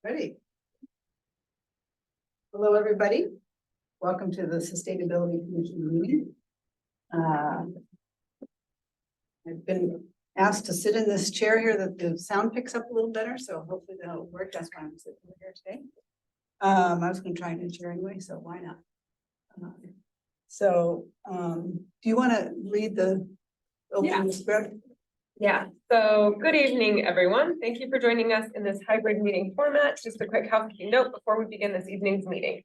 Ready. Hello, everybody. Welcome to the Sustainability Commission meeting. I've been asked to sit in this chair here that the sound picks up a little better, so hopefully that'll work. That's why I'm sitting over here today. I was going to try a new chair anyway, so why not? Do you want to read the opening script? Yeah, so good evening, everyone. Thank you for joining us in this hybrid meeting format. Just a quick housekeeping note before we begin this evening's meeting.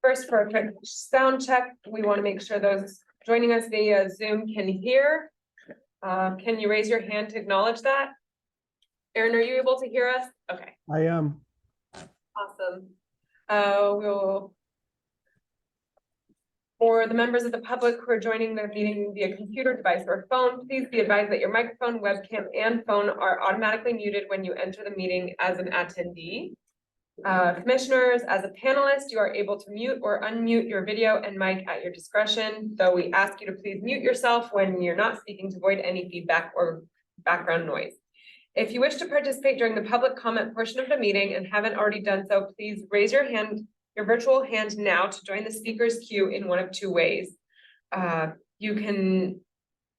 First, for a quick sound check, we want to make sure those joining us via Zoom can hear. Can you raise your hand to acknowledge that? Aaron, are you able to hear us? Okay. I am. Awesome. We'll For the members of the public who are joining the meeting via computer device or phone, please be advised that your microphone, webcam, and phone are automatically muted when you enter the meeting as an attendee. Commissioners, as a panelist, you are able to mute or unmute your video and mic at your discretion, though we ask you to please mute yourself when you're not speaking to avoid any feedback or background noise. If you wish to participate during the public comment portion of the meeting and haven't already done so, please raise your virtual hand now to join the speakers queue in one of two ways. You can,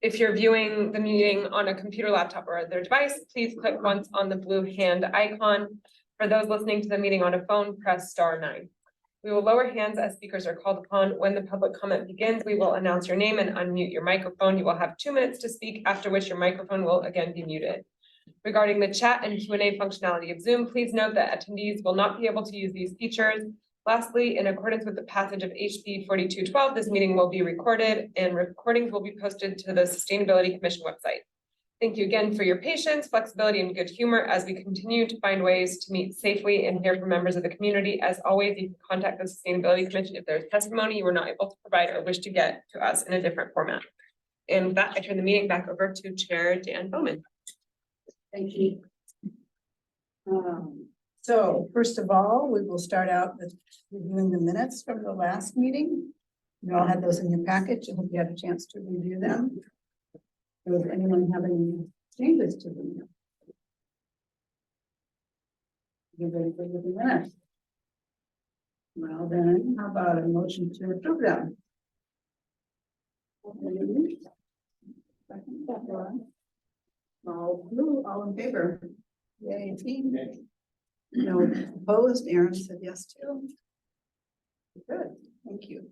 if you're viewing the meeting on a computer, laptop, or other device, please click once on the blue hand icon. For those listening to the meeting on a phone, press *9. We will lower hands as speakers are called upon. When the public comment begins, we will announce your name and unmute your microphone. You will have 2 minutes to speak, after which your microphone will again be muted. Regarding the chat and Q&A functionality of Zoom, please note that attendees will not be able to use these features. Lastly, in accordance with the passage of HB 4212, this meeting will be recorded and recordings will be posted to the Sustainability Commission website. Thank you again for your patience, flexibility, and good humor as we continue to find ways to meet safely and hear from members of the community. As always, you can contact the Sustainability Commission if there's testimony you were not able to provide or wish to get to us in a different format. And with that, I turn the meeting back over to Chair Dan Bowman. Thank you. So first of all, we will start out with reviewing the minutes from the last meeting. You all had those in your package. I hope you had a chance to review them. Does anyone have any changes to them? You ready for the minutes? Well then, how about a motion to approve them? All in favor? Yay, team. No opposed. Aaron said yes too. Good, thank you.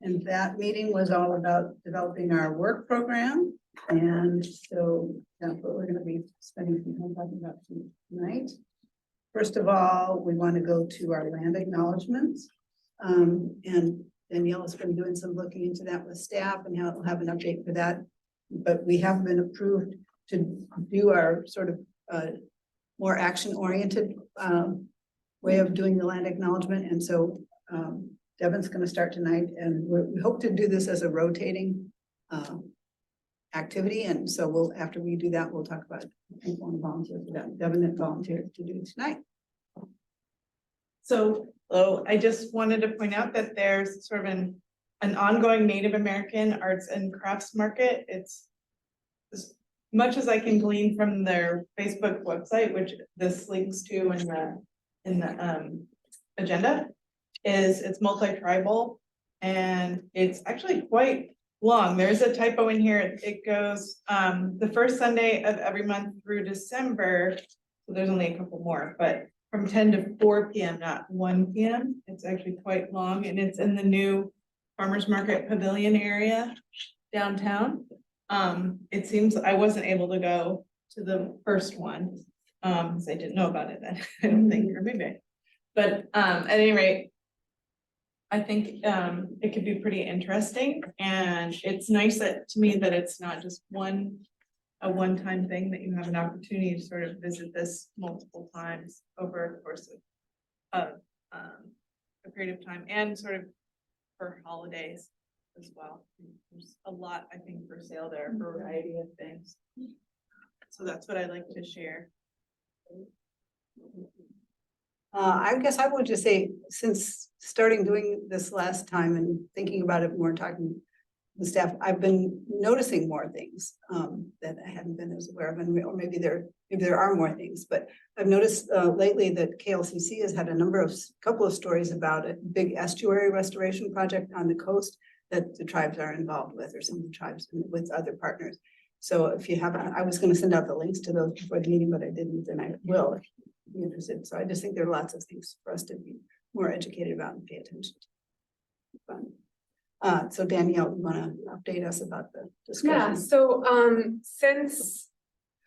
And that meeting was all about developing our work program. And so that's what we're going to be spending some time talking about tonight. First of all, we want to go to our land acknowledgements. And Danielle has been doing some looking into that with staff and we'll have an update for that. But we have been approved to do our sort of more action-oriented way of doing the land acknowledgement. And so Devin's going to start tonight, and we hope to do this as a rotating activity. And so we'll, after we do that, we'll talk about people and volunteers for that. Devin had volunteered to do it tonight. So, I just wanted to point out that there's sort of an ongoing Native American arts and crafts market. It's as much as I can glean from their Facebook website, which this links to in the agenda, is it's multi-tribal and it's actually quite long. There's a typo in here. It goes the first Sunday of every month through December. So there's only a couple more, but from 10 to 4 p.m., not 1 p.m. It's actually quite long, and it's in the new Farmers Market Pavilion area downtown. It seems I wasn't able to go to the first one because I didn't know about it then. I don't think, or maybe. But at any rate, I think it could be pretty interesting, and it's nice that to me that it's not just a one-time thing, that you have an opportunity to sort of visit this multiple times over a course of a period of time, and sort of for holidays as well. There's a lot, I think, for sale there for a variety of things. So that's what I'd like to share. I guess I would just say, since starting doing this last time and thinking about it more, talking the staff, I've been noticing more things that I hadn't been as aware of, and or maybe there are more things, but I've noticed lately that KLCC has had a couple of stories about a big estuary restoration project on the coast that the tribes are involved with, or some of the tribes with other partners. So if you have, I was going to send out the links to those before the meeting, but I didn't, and I will if you're interested. So I just think there are lots of things for us to be more educated about and pay attention to. Fun. So Danielle, you want to update us about the discussion? Yeah, so since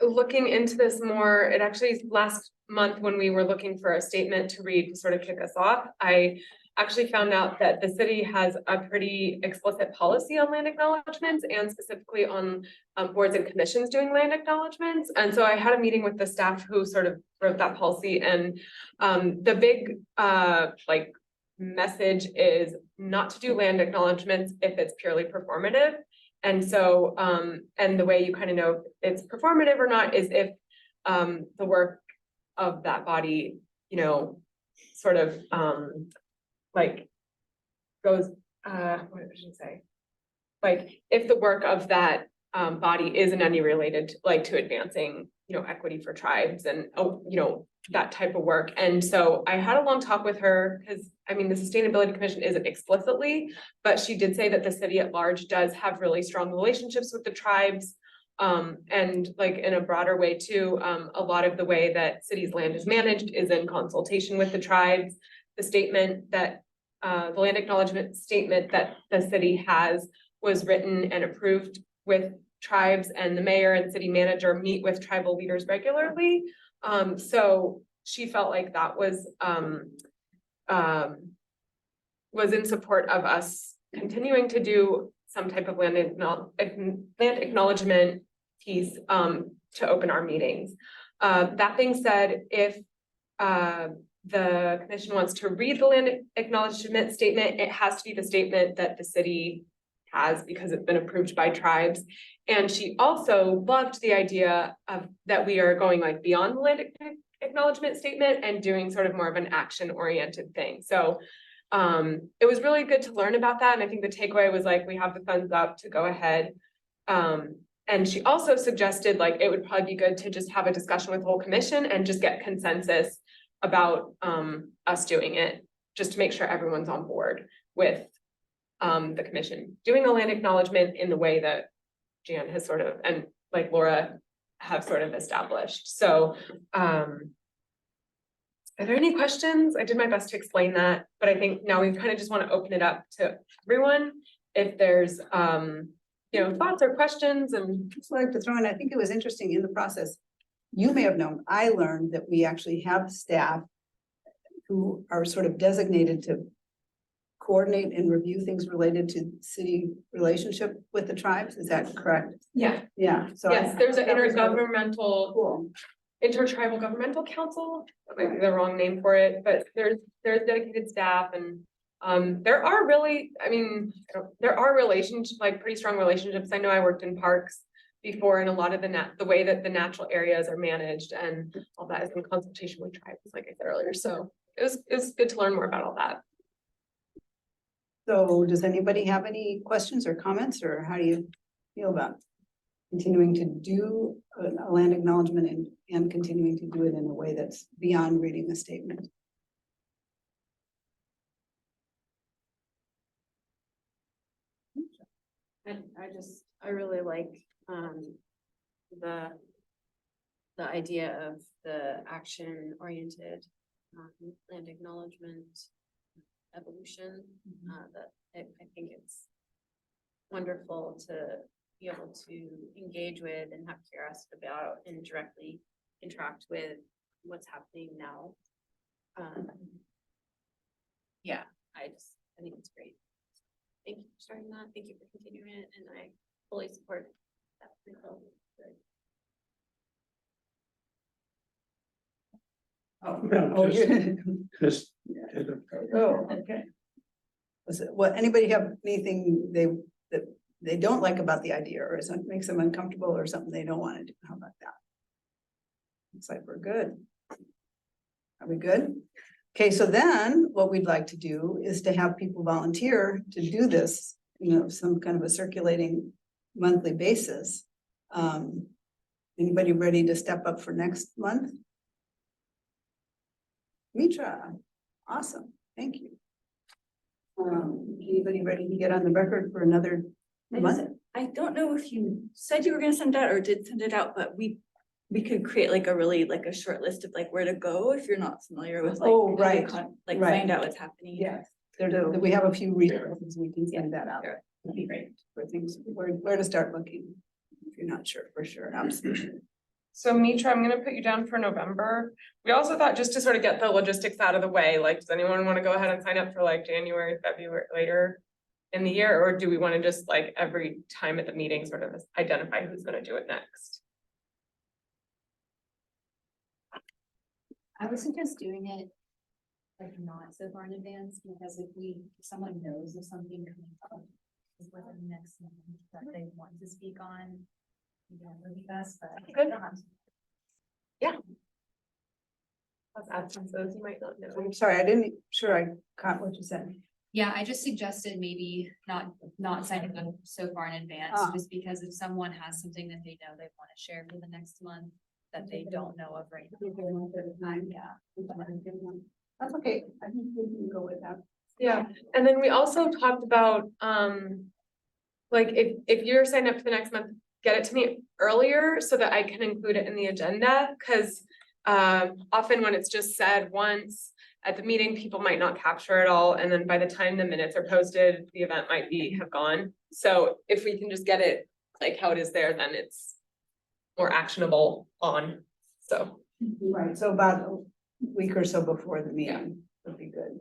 looking into this more, it actually last month when we were looking for a statement to read to sort of kick us off, I actually found out that the city has a pretty explicit policy on land acknowledgements and specifically on boards and commissions doing land acknowledgements. And so I had a meeting with the staff who sort of wrote that policy, and the big like message is not to do land acknowledgements if it's purely performative. And so and the way you kind of know if it's performative or not is if the work of that body, you know, sort of like goes, what should I say? Like if the work of that body isn't any related like to advancing, you know, equity for tribes and, you know, that type of work. And so I had a long talk with her because I mean, the Sustainability Commission isn't explicitly, but she did say that the city at large does have really strong relationships with the tribes. And like in a broader way too, a lot of the way that city's land is managed is in consultation with the tribes. The statement that, the land acknowledgement statement that the city has was written and approved with tribes, and the mayor and city manager meet with tribal leaders regularly. So she felt like that was in support of us continuing to do some type of land acknowledgement piece to open our meetings. That being said, if the commission wants to read the land acknowledgement statement, it has to be the statement that the city has because it's been approved by tribes. And she also loved the idea of that we are going like beyond the land acknowledgement statement and doing sort of more of an action oriented thing. So it was really good to learn about that. And I think the takeaway was like, we have the thumbs up to go ahead. And she also suggested like, it would probably be good to just have a discussion with the whole commission and just get consensus about us doing it, just to make sure everyone's on board with the commission doing a land acknowledgement in the way that Jan has sort of, and like Laura have sort of established. So are there any questions? I did my best to explain that, but I think now we kind of just want to open it up to everyone. If there's you know, thoughts or questions. And just like to throw in, I think it was interesting in the process. You may have known, I learned that we actually have staff who are sort of designated to coordinate and review things related to city relationship with the tribes. Is that correct? yeah, Yeah. So yes, there's an that was really intergovernmental, cool. intertribal governmental council. That might be the wrong name for it, but there's dedicated staff, and there are really, I mean, there are relationships, like pretty strong relationships. I know I worked in parks before, and a lot of the way that the natural areas are managed and all that is in consultation with tribes, like I said earlier. So it was good to learn more about all that. So does anybody have any questions or comments, or how do you feel about continuing to do a land acknowledgement and continuing to do it in a way that's beyond reading a statement? I really like the idea of the action oriented land acknowledgement evolution. That I think it's wonderful to be able to engage with and have curiosity about and directly interact with what's happening now. Yeah, I think it's great. Thank you for starting that. Thank you for continuing it, and I fully support that. Oh, you Just. oh, okay. Well, anybody have anything that they don't like about the idea, or something makes them uncomfortable, or something they don't want to do? How about that? Looks like we're good. Are we good? Okay, so then what we'd like to do is to have people volunteer to do this some kind of a circulating monthly basis. Anybody ready to step up for next month? Mitra, awesome, thank you. Anybody ready to get on the record for another month? I don't know if you said you were gonna send it out or did send it out, but we could create like a short list of like where to go if you're not familiar with like. Oh, how to right, like right. find out what's happening. Yes, we have a few resources, we can send that out. That'd be great for things, where to start looking, if you're not sure for sure, absolutely. So Mitra, I'm gonna put you down for November. We also thought just to sort of get the logistics out of the way, like, does anyone want to go ahead and sign up for like January, February, later in the year? Or do we want to just like every time at the meeting sort of identify who's gonna do it next? I would suggest doing it like not so far in advance, because if someone knows of something coming up is within the next month that they want to speak on, that would be best, but. Good. Plus absences, you might not know. I'm sorry, I didn't, sure I caught what you said. Yeah, I just suggested maybe not signing up so far in advance, Ah. just because if someone has something that they know they want to share for the next month that they don't know of right now. Yeah. That's okay, I think we can go with that. Yeah, and then we also talked about, like, if you're signed up for the next month, get it to me earlier so that I can include it in the agenda, because often when it's just said once at the meeting, people might not capture it all, and then by the time the minutes are posted, the event might have gone. So if we can just get it like how it is there, then it's more actionable on, so. Right, so about a week or so before the meeting would be good.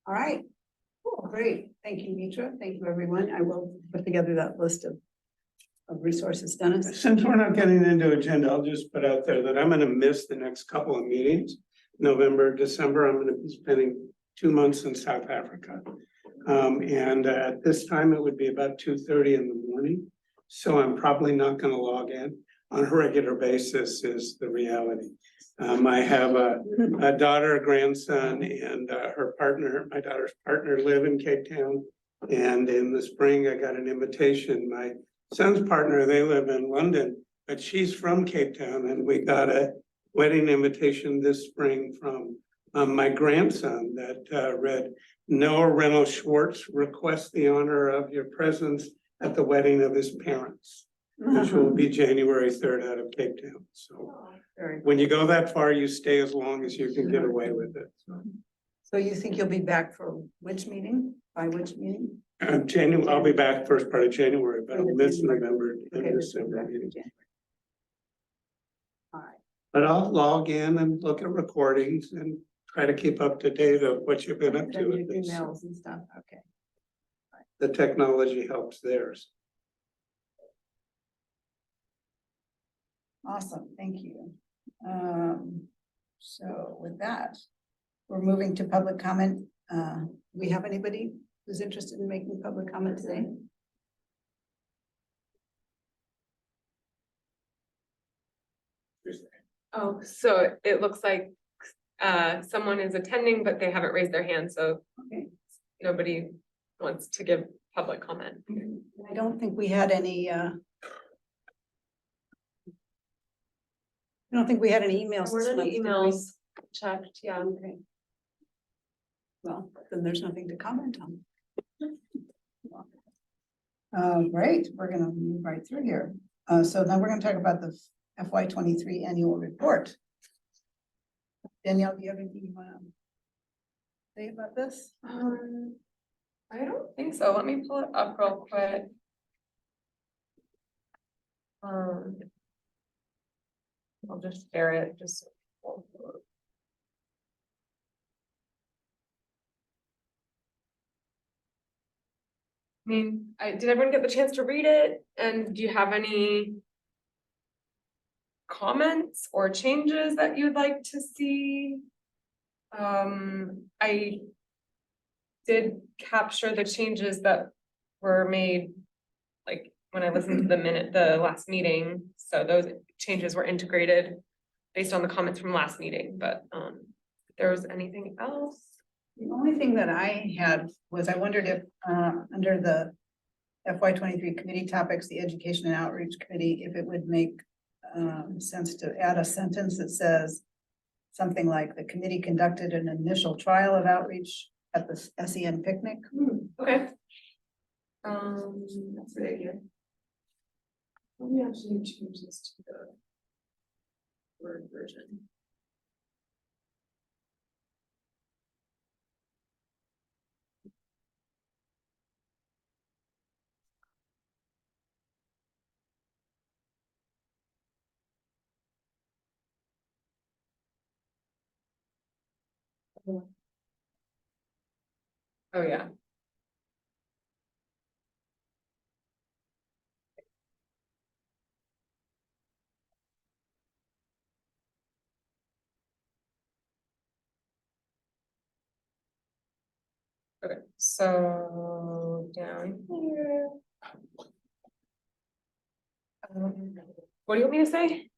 All right, cool, great, thank you, Mitra, thank you, everyone, I will put together that list of resources. Dennis? Since we're not getting into agenda, I'll just put out there that I'm gonna miss the next couple of meetings. November, December, I'm gonna be spending 2 months in South Africa. And at this time, it would be about 2:30 in the morning. So I'm probably not gonna log in on a regular basis is the reality. I have a daughter, a grandson, and her partner, my daughter's partner live in Cape Town. And in the spring, I got an invitation. My son's partner, they live in London, but she's from Cape Town, and we got a wedding invitation this spring from my grandson that read, Noah Reynolds Schwartz requests the honor of your presence at the wedding of his parents, which will be January 3rd out of Cape Town. So Very when you go that far, you stay as long as you can get away with it. So you think you'll be back for which meeting? By which meeting? January, I'll be back first part of January, but I'll miss November Okay, and this is December back in meetings. January. All right, But I'll log in and look at recordings and try to keep up to date of what you've been up send to. you with this. emails and stuff, okay. The technology helps theirs. Awesome, thank you. So with that, we're moving to public comment. We have anybody who's interested in making public comment today? Oh, so it looks like someone is attending, but they haven't raised their hand, so Okay, nobody wants to give public comment. I don't think we had any, I don't think we had any emails. Were there any did we? emails checked? Yeah. Okay. Well, then there's nothing to comment on. Great, we're gonna move right through here. So now we're gonna talk about the FY 23 annual report. Danielle, do you have anything you wanna say about this? I don't think so. Let me pull it up real quick. I'll just share it, just. I mean, did everyone get the chance to read it? And do you have any comments or changes that you'd like to see? I did capture the changes that were made, like, when I listened to the last meeting, so those changes were integrated based on the comments from last meeting, but if there was anything else. The only thing that I had was I wondered if, under the FY 23 committee topics, the Education and Outreach Committee, if it would make sense to add a sentence that says something like the committee conducted an initial trial of outreach at the SEN picnic. Okay. That's a good idea. Let me actually change this to the Word version. Oh, yeah. Okay, so down here. What do you want me to say?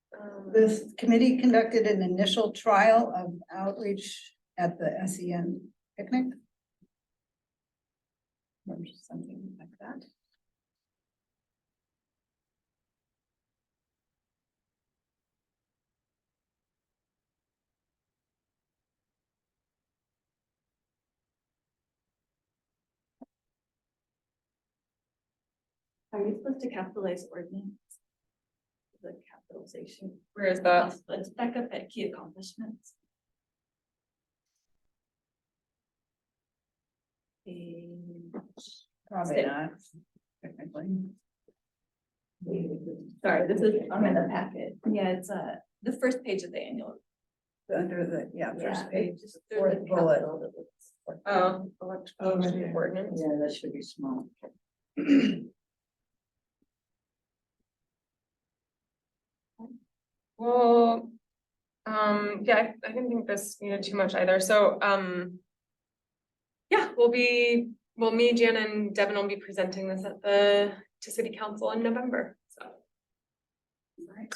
This committee conducted an initial trial of outreach at the SEN picnic. Or something like that. Are you supposed to capitalize ordinance? The capitalization. Where is that? Let's back up at key accomplishments. Probably not. Technically. Sorry, this is, I'm in the packet. Yeah, it's the first page of the annual. Under the, first page, Just fourth bullet. Electrical ordinance. Yeah, that should be small. Well, yeah, I didn't think this needed too much either, so, yeah, me, Jan and Devin will be presenting this to city council in November, so. Right.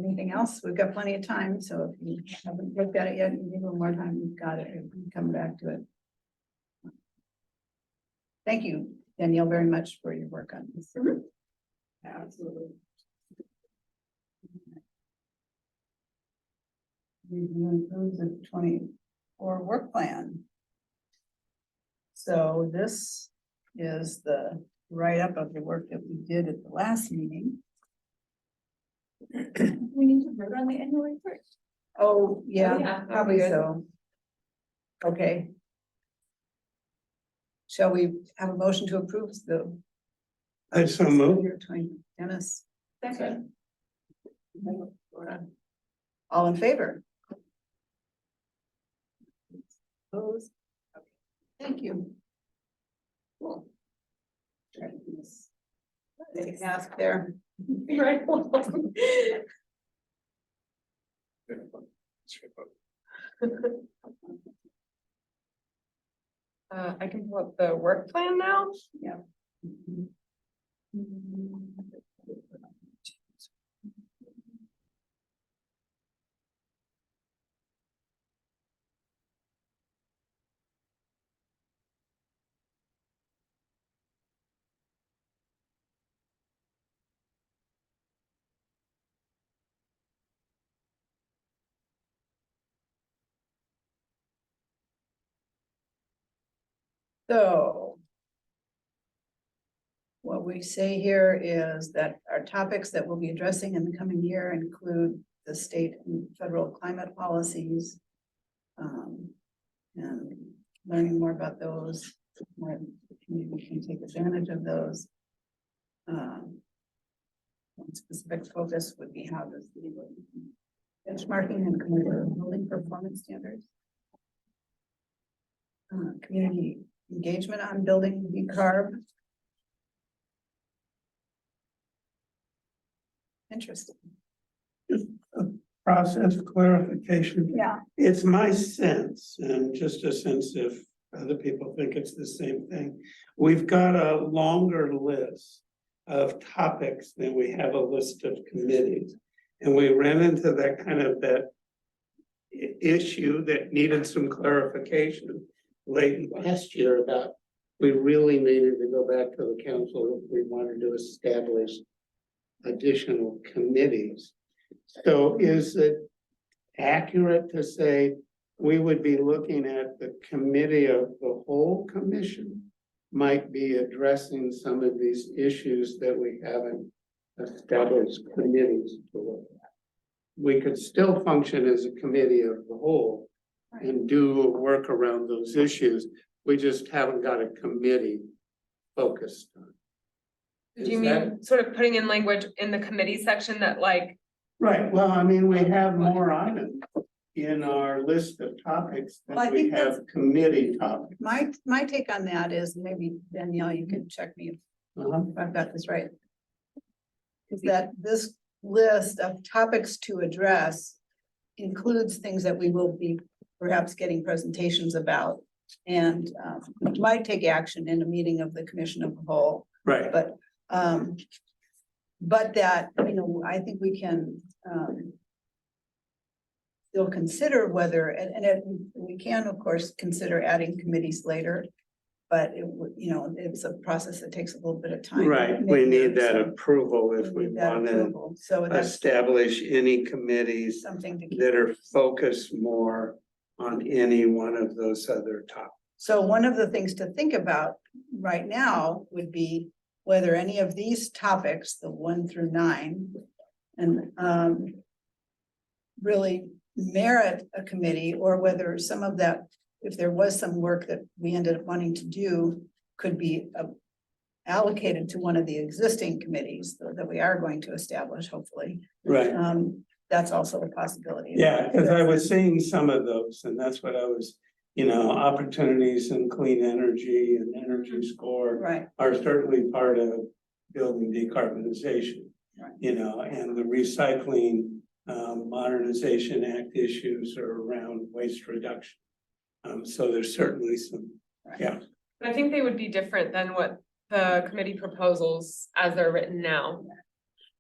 Anything else? We've got plenty of time, so if you haven't looked at it yet, you need a little more time, you've got it, you can come back to it. Thank you, Danielle, very much for your work on this. Absolutely. Review and approve the 24 work plan. So this is the write-up of the work that we did at the last meeting. We need to vote on the annual report. Oh, yeah, yeah, that'd be probably good. so. Okay. Shall we have a motion to approve the? I so move. Year 20, Dennis, Second. all in favor? Opposed? Okay. Thank you. Cool. Take a ask there. Right. I can pull up the work plan now. Yeah. So what we say here is that our topics that we'll be addressing in the coming year include the state and federal climate policies. And learning more about those, where the community can take advantage of those. One specific focus would be how does the benchmarking and commercial building performance standards. Community engagement on building decarb. Interesting. Process clarification. Yeah. It's my sense, and just a sense if other people think it's the same thing. We've got a longer list of topics than we have a list of committees. And we ran into that kind of issue that needed some clarification. late last year about, we really needed to go back to the council if we wanted to establish additional committees. So is it accurate to say we would be looking at the committee of the whole commission might be addressing some of these issues that we haven't established committees to look at? We could still function as a committee of the whole and do work around those issues. We just haven't got a committee focused on. Do you mean sort of putting in language in the committee section that like, Right, well, I mean, we have more items in our list of topics Well, I than we think have that's- committee topics. My take on that is, maybe Danielle, you can check me Uh-huh. if I've got this right. Is that this list of topics to address includes things that we will be perhaps getting presentations about. And might take action in a meeting of the commission of the whole, Right, but that, you know, I think we can still consider whether, we can, of course, consider adding committees later. But it would, you know, it's a process that takes a little bit of time. right, we need that So approval if we need that want to approval. So that's establish any committees something to keep. that are focused more on any one of those other topics. So one of the things to think about right now would be whether any of these topics, the 1 through 9, and really merit a committee, or whether some of that, if there was some work that we ended up wanting to do, could be allocated to one of the existing committees that we are going to establish, hopefully. Right. That's also a possibility. Yeah, because I was seeing some of those, and that's what I was, you know, opportunities in clean energy and energy score Right, are certainly part of building decarbonization. Right. You know, and the recycling modernization act issues are around waste reduction. So there's certainly some, yeah. I think they would be different than what the committee proposals as they're written now.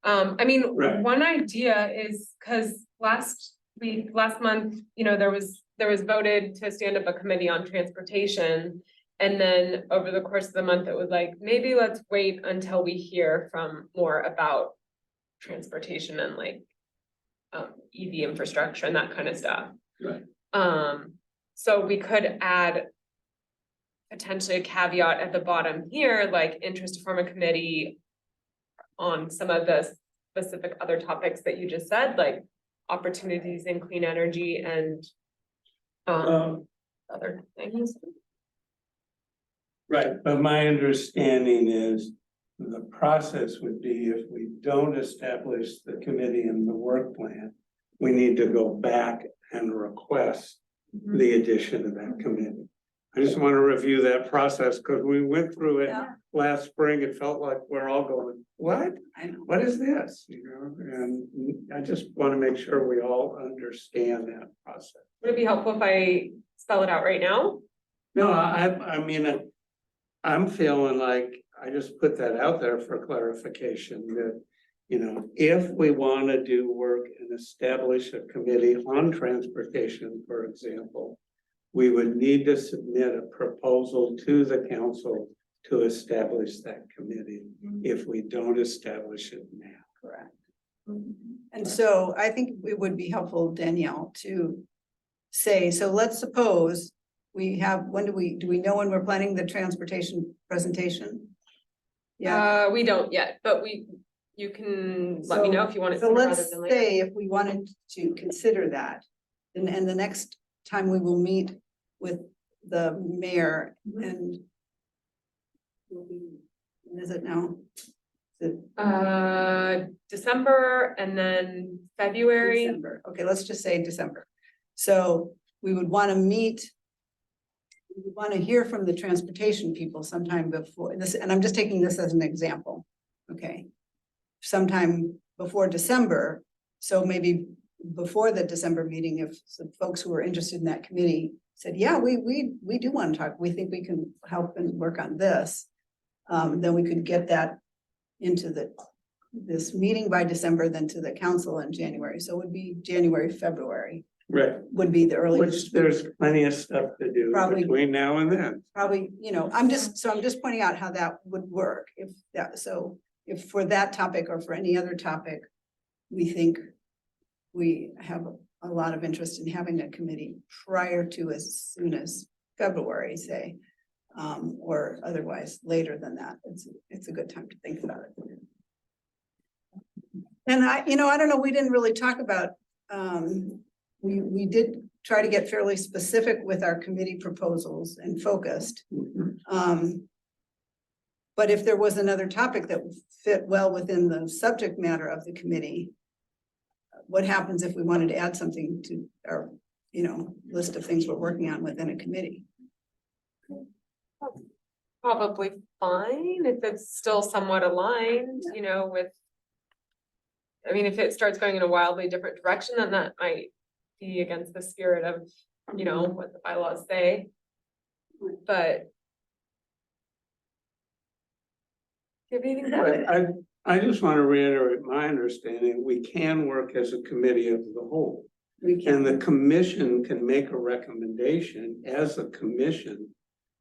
I mean, Right. one idea is, because last month, you know, there was voted to stand up a committee on transportation. And then over the course of the month, it was like, maybe let's wait until we hear from more about transportation and like EV infrastructure and that kind of stuff. Right. So we could add potentially a caveat at the bottom here, like interest to form a committee on some of the specific other topics that you just said, like opportunities in clean energy and other things. Right, but my understanding is the process would be if we don't establish the committee and the work plan, we need to go back and request the addition of that committee. I just want to review that process because we went through it Yeah. last spring. It felt like we're all going, what? I know. What is this? You know, and I just want to make sure we all understand that process. Would it be helpful if I spell it out right now? No, I mean, I'm feeling like I just put that out there for clarification that, you know, if we want to do work and establish a committee on transportation, for example, we would need to submit a proposal to the council to establish that committee if we don't establish it now. Correct. And so I think it would be helpful, Danielle, to say, so let's suppose we have, do we know when we're planning the transportation presentation? Yeah, We don't yet, but you can let me know if you want it so sooner rather let's than later. say if we wanted to consider that, and the next time we will meet with the mayor and when is it now? Is it December and then February. December? Okay, let's just say December. So we would want to meet. We would want to hear from the transportation people sometime before this, and I'm just taking this as an example. Okay. Sometime before December, so maybe before the December meeting, if some folks who were interested in that committee said, yeah, we do want to talk, we think we can help and work on this. Then we could get that into this meeting by December, then to the council in January. So it would be January, February. Right, would be the which earliest. there's plenty of stuff to do Probably- between now and then. Probably, I'm just pointing out how that would work if that, so if for that topic or for any other topic, we think we have a lot of interest in having a committee prior to as soon as February, say, or otherwise later than that. It's a good time to think about it. And I don't know, we didn't really talk about, we did try to get fairly specific with our committee proposals and focused. But if there was another topic that would fit well within the subject matter of the committee, what happens if we wanted to add something to our, list of things we're working on within a committee? Probably fine if it's still somewhat aligned, with. I mean, if it starts going in a wildly different direction, then that might be against the spirit of, what the bylaws say. But. Do you have anything to add? I just want to reiterate my understanding, we can work as a committee of the whole. We And can, the commission can make a recommendation as a commission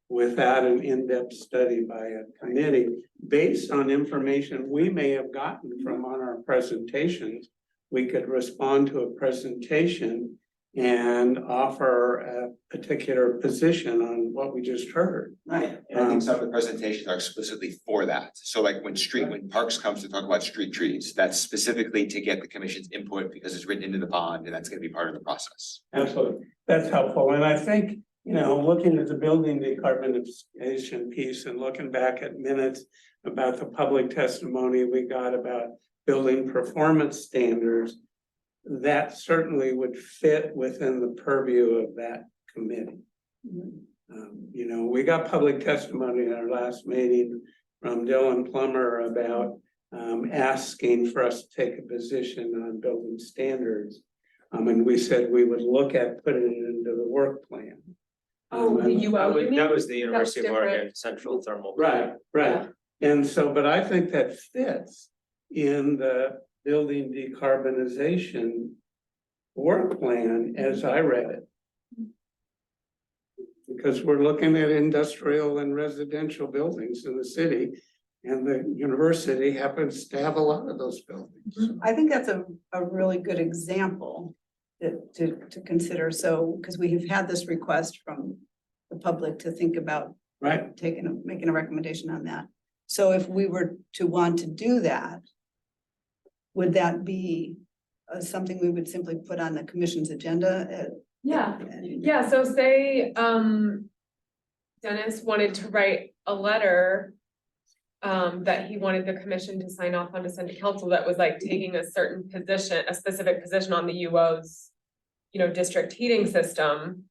without an in-depth study by a committee based on information we may have gotten from on our presentations. We could respond to a presentation and offer a particular position on what we just heard. right, And I think some of the presentations are explicitly for that. So like when Parks comes to talk about street trees, that's specifically to get the commission's input because it's written into the bond and that's gonna be part of the process. Absolutely, that's helpful, and I think, looking at the building decarbonization piece and looking back at minutes about the public testimony we got about building performance standards, that certainly would fit within the purview of that committee. We got public testimony in our last meeting from Dylan Plummer about asking for us to take a position on building standards. And we said we would look at putting it into the work plan. Oh, the UO, you mean? That was the University of different. Oregon Central Thermal. Right, right. And so, but I think that fits in the building decarbonization work plan as I read it. Because we're looking at industrial and residential buildings in the city, and the university happens to have a lot of those buildings. I think that's a really good example to consider, so, because we have had this request from the public to think about Right, making a recommendation on that. So if we were to want to do that, would that be something we would simply put on the commission's agenda? Yeah. Yeah, so say, Dennis wanted to write a letter. That he wanted the commission to sign off on to send to council that was like taking a certain position, a specific position on the UO's. District heating system.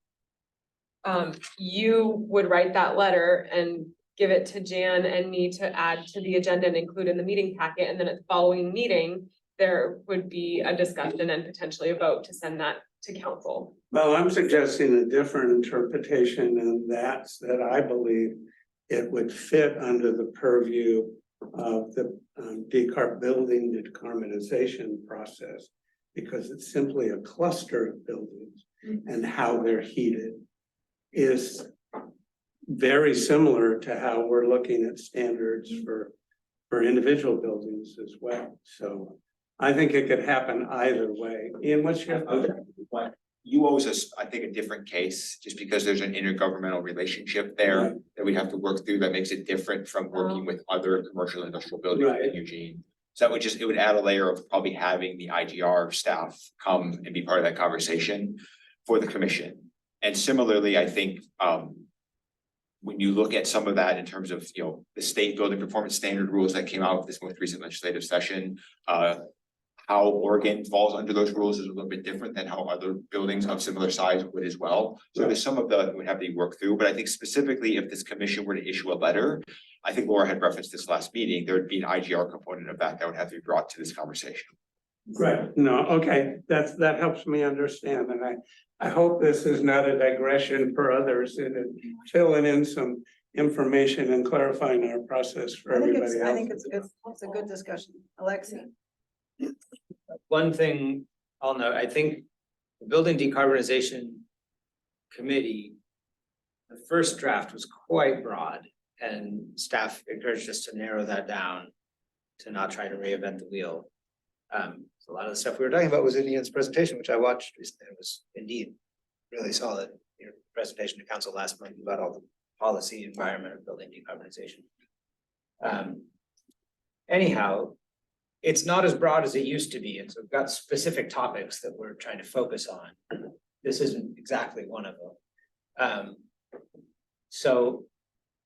You would write that letter and give it to Jan and me to add to the agenda and include in the meeting packet, and then at the following meeting. There would be a discussion and potentially a vote to send that to council. well, I'm suggesting a different interpretation, and that's that I believe it would fit under the purview of the building decarbonization process, because it's simply a cluster of buildings, and how they're heated is very similar to how we're looking at standards for individual buildings as well. So I think it could happen either way. Ian, what's your? UO is, I think, a different case, just because there's an intergovernmental relationship there that we have to work through that makes it different from working with other commercial and industrial buildings in Eugene. So that would it would add a layer of probably having the IGR staff come and be part of that conversation for the commission. And similarly, I think, when you look at some of that in terms of, the state building performance standard rules that came out of this most recent legislative session, how Oregon falls under those rules is a little bit different than how other buildings of similar size would as well. So there's some of that would have to be worked through, but I think specifically if this commission were to issue a letter, I think Laura had referenced this last meeting, there would be an IGR component of that would have to be brought to this conversation. Right, no, okay, that helps me understand, and I hope this is not a digression for others and filling in some information and clarifying our process for everybody else. I think it's a good discussion. Alexi? One thing I'll note, I think the building decarbonization committee, the first draft was quite broad, and staff encouraged us to narrow that down to not try to reinvent the wheel. A lot of the stuff we were talking about was in Ian's presentation, which I watched recently. It was indeed really solid. Your presentation to council last month about all the policy environment of building decarbonization. Anyhow, it's not as broad as it used to be, and so we've got specific topics that we're trying to focus on. This isn't exactly one of them. So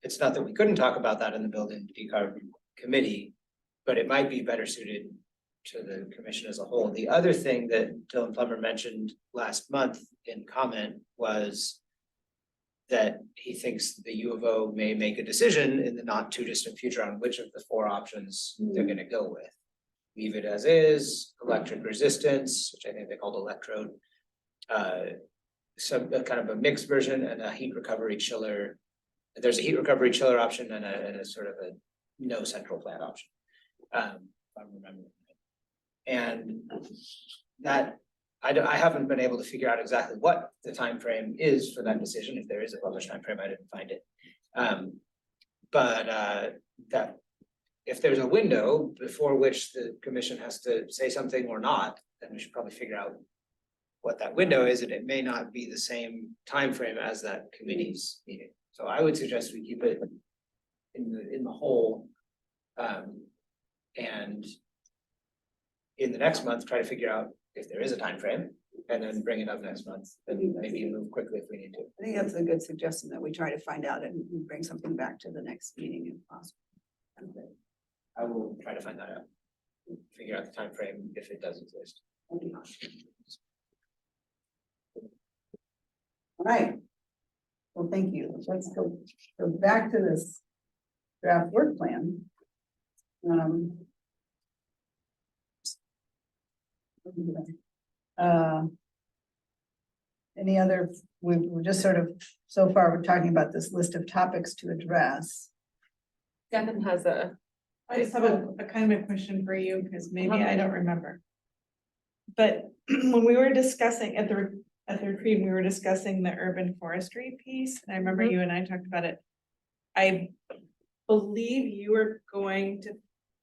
it's not that we couldn't talk about that in the building decarb committee, but it might be better suited to the commission as a whole. The other thing that Dylan Plummer mentioned last month in comment was that he thinks the U of O may make a decision in the not too distant future on which of the 4 options they're gonna go with. Leave it as is, electric resistance, which I think they called electrode, some kind of a mixed version, and a heat recovery chiller. There's a heat recovery chiller option and a sort of a no central plant option. If I'm remembering. And that I haven't been able to figure out exactly what the time frame is for that decision. If there is a published time frame, I didn't find it. That if there's a window before which the commission has to say something or not, then we should probably figure out what that window is, and it may not be the same time frame as that committee's meeting. So I would suggest we keep it in the whole, and in the next month, try to figure out if there is a time frame, and then bring it up next month, and maybe move quickly if we need to. I think that's a good suggestion that we try to find out and bring something back to the next meeting if possible. Okay. I will try to find that out. Figure out the time frame if it does exist. All right. Well, thank you. Let's go back to this draft work plan. Any other, we're just sort of, so far, we're talking about this list of topics to address. Devin has a, I just have a kind of a question for you, because maybe I don't remember. But when we were discussing at the retreat, we were discussing the urban forestry piece, and I remember you and I talked about it. I believe you were going to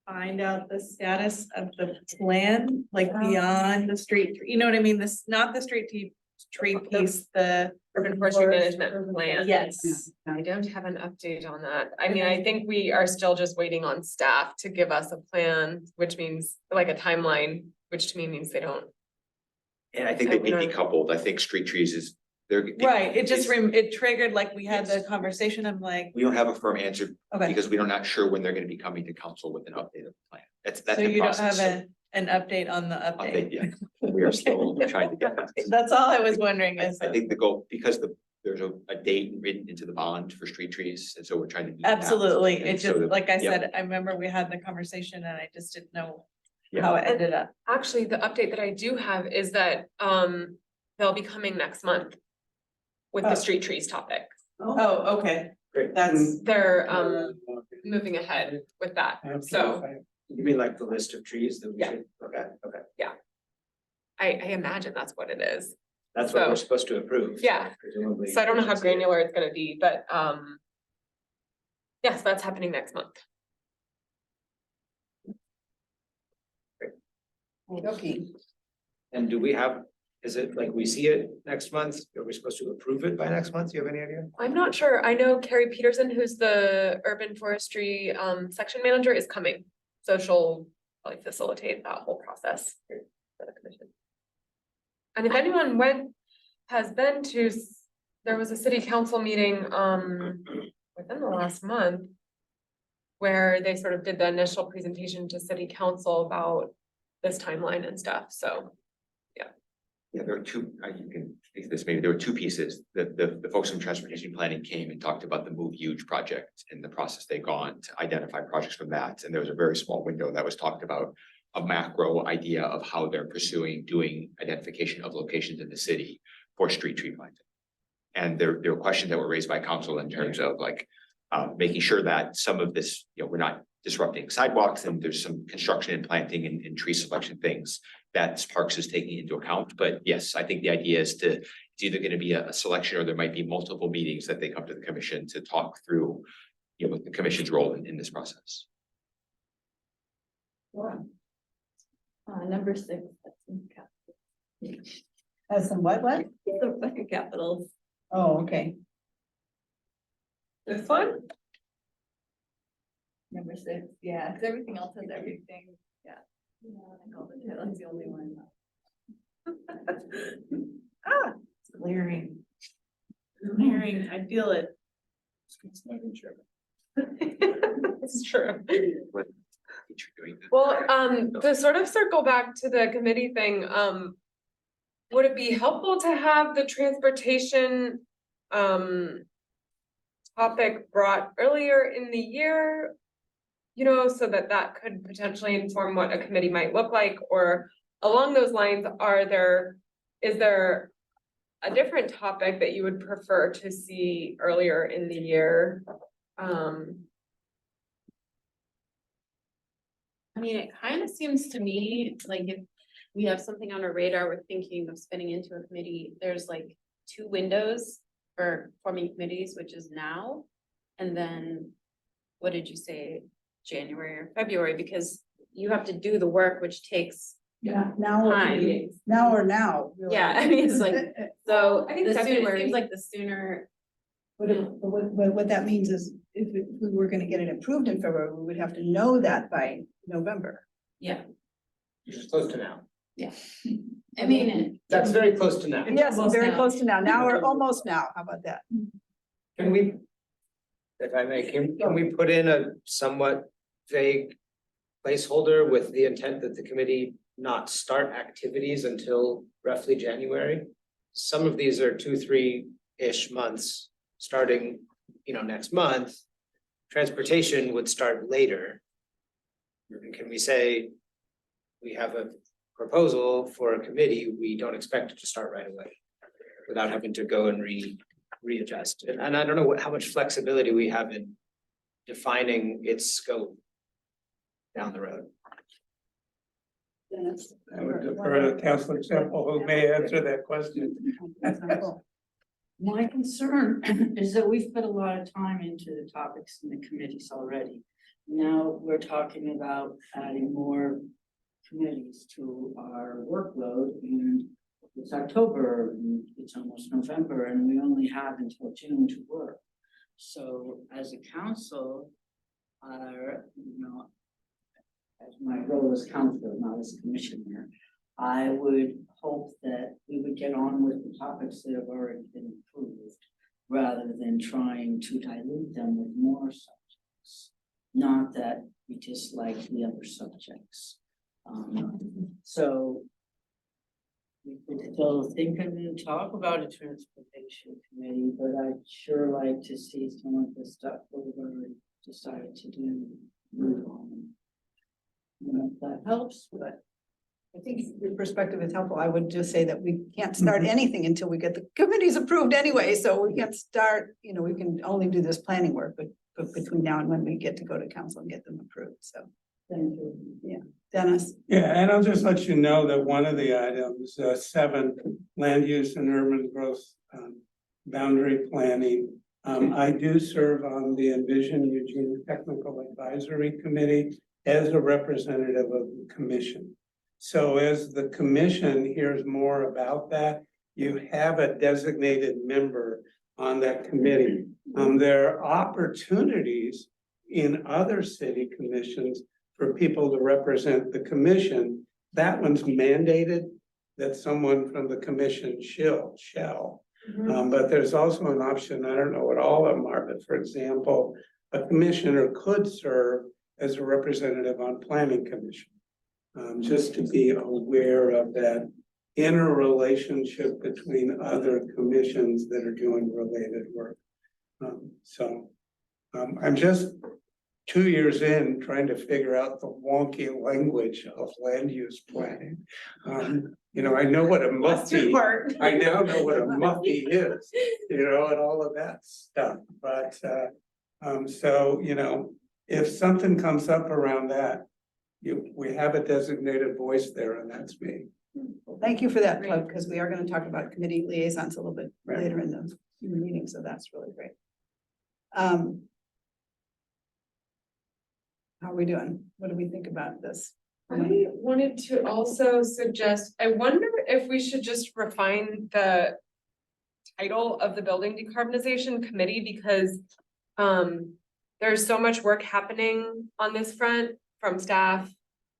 find out the status of the plan, like beyond the street, you know what I mean? This, not the street tree piece, the urban forestry management plan. yes. I don't have an update on that. I mean, I think we are still just waiting on staff to give us a plan, which means like a timeline, which to me means they don't. And I think they need to be coupled. I think street trees is, they're. Right, it just, it triggered, like, we had the conversation, I'm like, We don't have a firm answer okay, because we're not sure when they're gonna be coming to council with an updated plan. That's so the you don't process. have an update on the Update, update. yeah. We are still trying to get that. That's all I was wondering is. I think the goal, because there's a date written into the bond for street trees, and so we're trying to. do that. Absolutely, And it so just, the- like I yeah. said, I remember we had the conversation and I just didn't know Yeah. how it ended up. Actually, the update that I do have is that they'll be coming next month with Oh. the street trees topic. Oh, okay, Great. that's, They're moving ahead with that. So You mean like the list of trees that we Yeah. should, okay. I imagine that's what it is. That's what we're So- supposed to approve. Yeah. Presumably. So I don't know how granular it's gonna be, but yes, that's happening next month. Okay. And do we have, is it like we see it next month? Are we supposed to approve it by next month? Do you have any idea? I'm not sure. I know Carrie Peterson, who's the urban forestry section manager, is coming. So she'll probably facilitate that whole process for the commission. And if anyone has been to, there was a city council meeting within the last month where they sort of did the initial presentation to city council about this timeline and stuff. So Yeah, there are two, you can speak to this, maybe there were two pieces. The folks from transportation planning came and talked about the Move Huge project and the process they've gone to identify projects from that. And there was a very small window that was talked about a macro idea of how they're pursuing doing identification of locations in the city for street tree planting. And there were questions that were raised by council in terms of like making sure that some of this, we're not disrupting sidewalks, and there's some construction and planting and tree selection things that Parks is taking into account. But yes, I think the idea is it's either gonna be a selection, or there might be multiple meetings that they come to the commission to talk through, you know, the commission's role in this process. Number 6, that's in capital. As in what? The capitals. Oh, okay. This one? Number 6, yeah, because everything else has everything, yeah. I called it, that's the only one. It's glaring. Glaring, I feel it. It's true. What teacher doing that? Well, to sort of circle back to the committee thing, would it be helpful to have the transportation topic brought earlier in the year? You know, so that could potentially inform what a committee might look like, or along those lines, is there a different topic that you would prefer to see earlier in the year? I mean, it kind of seems to me like if we have something on our radar, we're thinking of spinning into a committee, there's like 2 windows for forming committees, which is now. And then, what did you say, January or February? Because you have to do the work, which takes Now time. Now. really. Yeah, I mean, it's like, so I think the sooner, it February. seems like the sooner, What that means is if we were gonna get it approved in February, we would have to know that by November. yeah, Which is close to now. I mean, That's very close to now. Yes, almost very now. close to now. Now we're almost now. How about that? Can we, if I may, can we put in a somewhat vague placeholder with the intent that the committee not start activities until roughly January? Some of these are 2-3-ish months, starting, you know, next month. Transportation would start later. And can we say, we have a proposal for a committee, we don't expect it to start right away, without having to go and readjust? And I don't know how much flexibility we have in defining its scope down the road. I would defer to Councilor Temple, who may answer that question. My concern is that we've put a lot of time into the topics in the committees already. Now we're talking about adding more committees to our workload, and it's October, and it's almost November, and we only have until June to work. So as a council, as my role as council, not as commissioner, I would hope that we would get on with the topics that have already been approved, rather than trying to dilute them with more subjects. Not that we dislike the other subjects. So we could still think and talk about a transportation committee, but I'd sure like to see some of the stuff we've already decided to do move on. You know, if that helps, but I think your perspective is helpful. I would just say that we can't start anything until we get the committees approved anyway, so we can't start, you know, we can only do this planning work, but between now and when we get to go to council and get them approved, so. thank you. Yeah, Dennis? Yeah, and I'll just let you know that one of the items, 7, land use and urban growth boundary planning. I do serve on the Envision Eugene Technical Advisory Committee as a representative of the commission. So as the commission hears more about that, you have a designated member on that committee. There are opportunities in other city commissions for people to represent the commission. That one's mandated that someone from the commission shall. But there's also an option, I don't know what all of them are, but for example, a commissioner could serve as a representative on planning commission. Just to be aware of that interrelationship between other commissions that are doing related work. I'm just 2 years in trying to figure out the wonky language of land use planning. You know, I know what a muffy, I now know what a muffy is, you know, and all of that stuff, but so, you know, if something comes up around that, we have a designated voice there, and that's me. Well, thank you for that plug, because we are gonna talk about committee liaisons a little bit Right. later in the meeting, so that's really great. How are we doing? What do we think about this? I wanted to also suggest, I wonder if we should just refine the title of the building decarbonization committee, because there's so much work happening on this front from staff,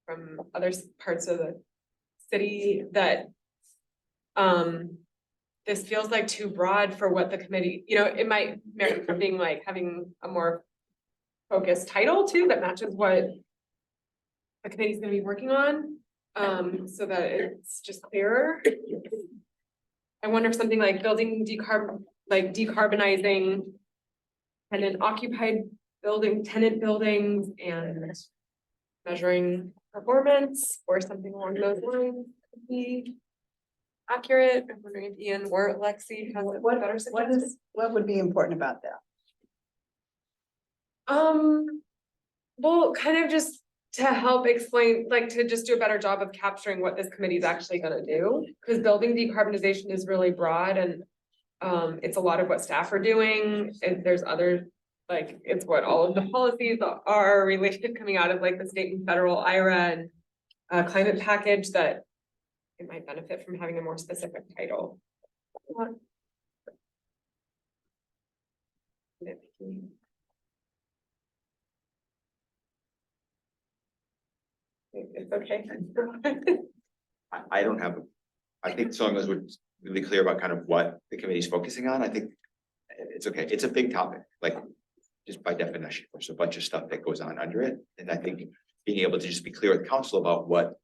from other parts of the city, that this feels like too broad for what the committee, you know, it might merit for being like having a more focused title too, that matches what the committee's gonna be working on, so that it's just clearer. I wonder if something like building decarbonizing tenant occupied tenant buildings and measuring performance or something along those lines could be accurate. I'm wondering if Ian or Lexi has a better suggestion. What would be important about that? Well, kind of just to help explain, like to just do a better job of capturing what this committee is actually gonna do, because building decarbonization is really broad and it's a lot of what staff are doing, and there's other, like, it's what all of the policies are related coming out of like the state and federal IRA and climate package, that it might benefit from having a more specific title. It's okay. I don't have, I think as long as we're really clear about kind of what the committee's focusing on, I think it's okay. It's a big topic, like just by definition, there's a bunch of stuff that goes on under it. And I think being able to just be clear with council about what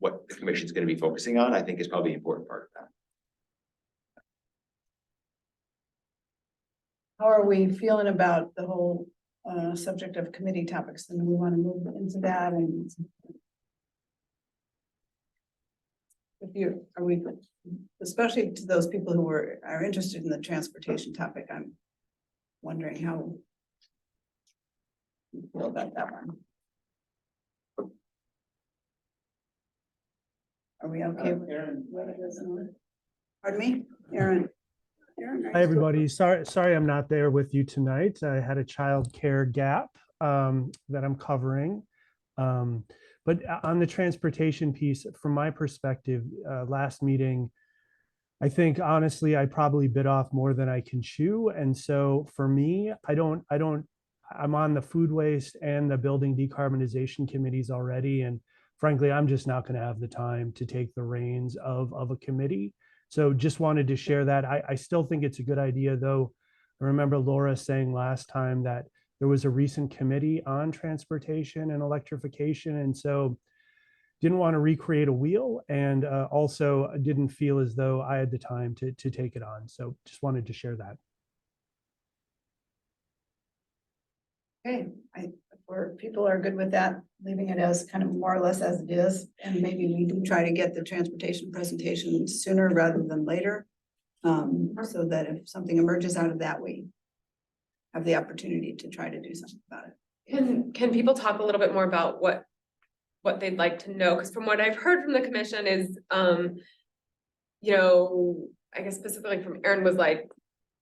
the commission is going to be focusing on, I think is probably an important part of that. How are we feeling about the whole subject of committee topics? And we want to move into that, and are we, especially to those people who are interested in the transportation topic, I'm wondering how you feel about that one. Are we okay with what it is? Pardon me, Aaron? Hi, everybody. Sorry I'm not there with you tonight. I had a child care gap that I'm covering. But on the transportation piece, from my perspective, last meeting, I think honestly, I probably bit off more than I can chew. And so for me, I'm on the food waste and the building decarbonization committees already. And frankly, I'm just not going to have the time to take the reins of a committee. So just wanted to share that. I still think it's a good idea, though. I remember Laura saying last time that there was a recent committee on transportation and electrification. And so didn't want to recreate a wheel, and also didn't feel as though I had the time to take it on. So just wanted to share that. Okay, where people are good with that, leaving it as kind of more or less as it is, and maybe we do try to get the transportation presentation sooner rather than later. So that if something emerges out of that, we have the opportunity to try to do something about it. Can people talk a little bit more about what they'd like to know? Because from what I've heard from the commission is, you know, I guess specifically from Aaron, was like,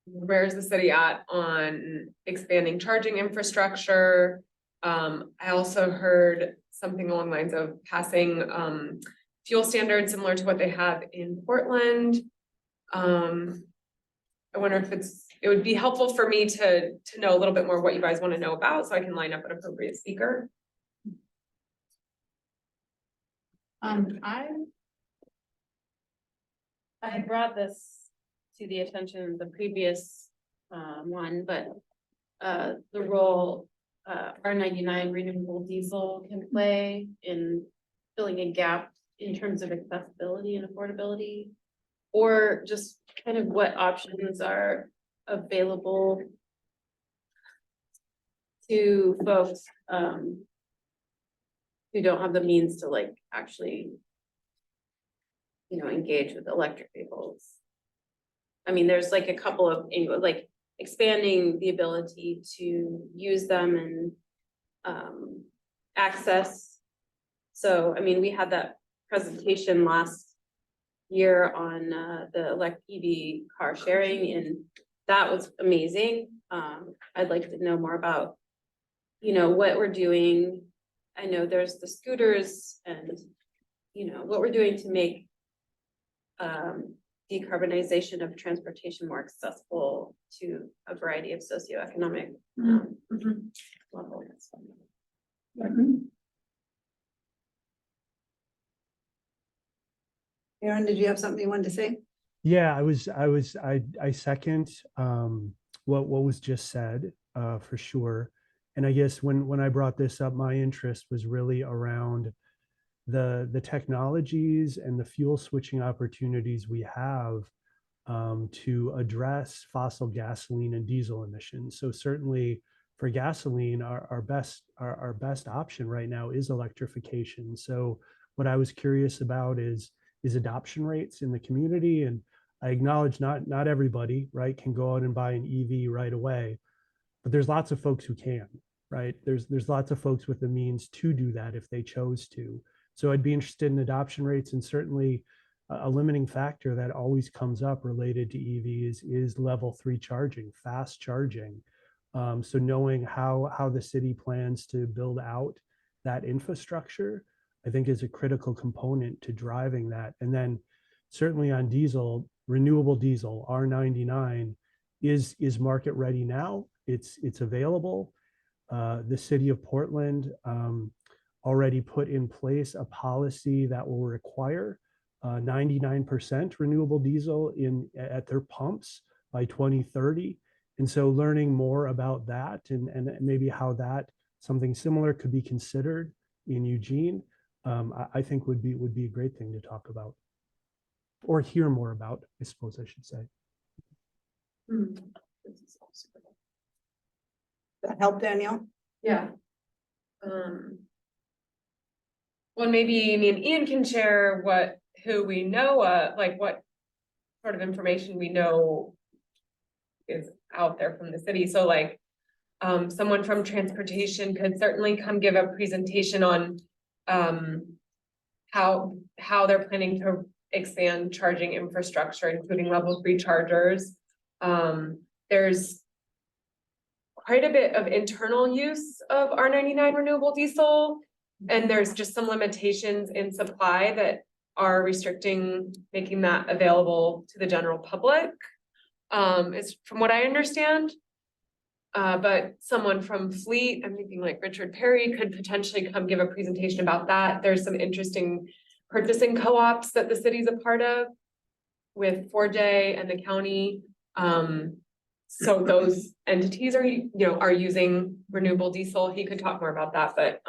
where's the city at on expanding charging infrastructure? I also heard something along the lines of passing fuel standards similar to what they have in Portland. I wonder if it would be helpful for me to know a little bit more what you guys want to know about, so I can line up an appropriate speaker. I brought this to the attention of the previous one, but the role R99 renewable diesel can play in filling a gap in terms of accessibility and affordability, or just kind of what options are available to folks who don't have the means to like actually, you know, engage with electric vehicles. I mean, there's like a couple of, like expanding the ability to use them and access. So, I mean, we had that presentation last year on the EV car sharing, and that was amazing. I'd like to know more about, you know, what we're doing. I know there's the scooters and, you know, what we're doing to make decarbonization of transportation more accessible to a variety of socioeconomic levels. Aaron, did you have something you wanted to say? Yeah, I second what was just said for sure. And I guess when I brought this up, my interest was really around the technologies and the fuel switching opportunities we have to address fossil gasoline and diesel emissions. So certainly for gasoline, our best option right now is electrification. So what I was curious about is adoption rates in the community. And I acknowledge not everybody, right, can go out and buy an EV right away, but there's lots of folks who can, right? There's lots of folks with the means to do that if they chose to. So I'd be interested in adoption rates, and certainly a limiting factor that always comes up related to EVs is level 3 charging, fast charging. So knowing how the city plans to build out that infrastructure, I think is a critical component to driving that. And then certainly on diesel, renewable diesel, R99 is market ready now. It's available. The city of Portland already put in place a policy that will require 99% renewable diesel at their pumps by 2030. And so learning more about that and maybe how that something similar could be considered in Eugene, I think would be a great thing to talk about or hear more about, I suppose I should say. That help, Danielle? Yeah. Well, maybe me and Ian can share who we know, like what sort of information we know is out there from the city. So like, someone from transportation could certainly come give a presentation on how they're planning to expand charging infrastructure, including level 3 chargers. There's quite a bit of internal use of R99 renewable diesel, and there's just some limitations in supply that are restricting making that available to the general public. It's from what I understand. But someone from Fleet, I'm thinking like Richard Perry, could potentially come give a presentation about that. There's some interesting purchasing co-ops that the city's a part of with 4J and the county. So those entities are using renewable diesel. He could talk more about that, but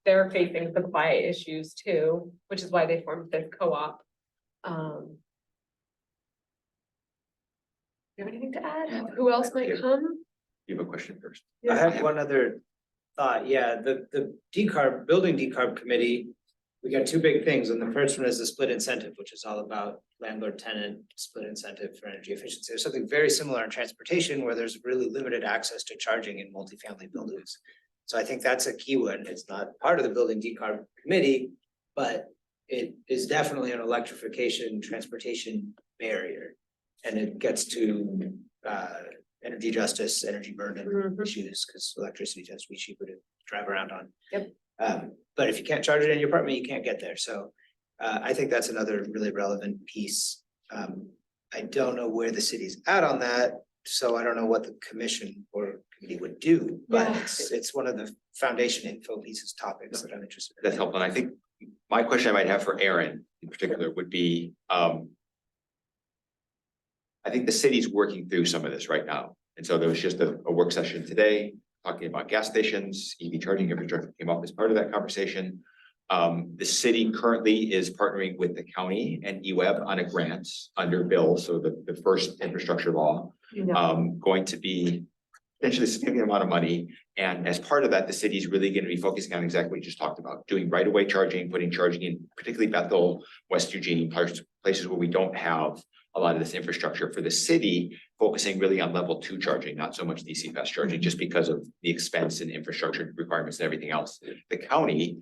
they're facing supply issues too, which is why they formed this co-op. You have anything to add? Who else might come? You have a question first. I have one other thought. Yeah, the building decarb committee, we got two big things. And the first one is the split incentive, which is all about landlord tenant split incentive for energy efficiency. There's something very similar in transportation where there's really limited access to charging in multifamily buildings. So I think that's a key one. It's not part of the building decarb committee, but it is definitely an electrification transportation barrier. And it gets to energy justice, energy burden issues, because electricity tends to be cheaper to drive around on. Yep. But if you can't charge it in your apartment, you can't get there. So I think that's another really relevant piece. I don't know where the city's at on that, so I don't know what the commission or committee would do, but it's one of the foundation info pieces topics that I'm interested in. That's helpful. And I think my question I might have for Aaron in particular would be, I think the city's working through some of this right now. And so there was just a work session today talking about gas stations, EV charging infrastructure came up as part of that conversation. The city currently is partnering with the county and EWEB on a grant under bill. So the first infrastructure law, going to be potentially a significant amount of money. And as part of that, the city is really going to be focusing on exactly what you just talked about, doing right-of-way charging, putting charging in particularly Bethel, West Eugene, places where we don't have a lot of this infrastructure for the city, focusing really on level 2 charging, not so much DC fast charging, just because of the expense and infrastructure requirements and everything else. The county,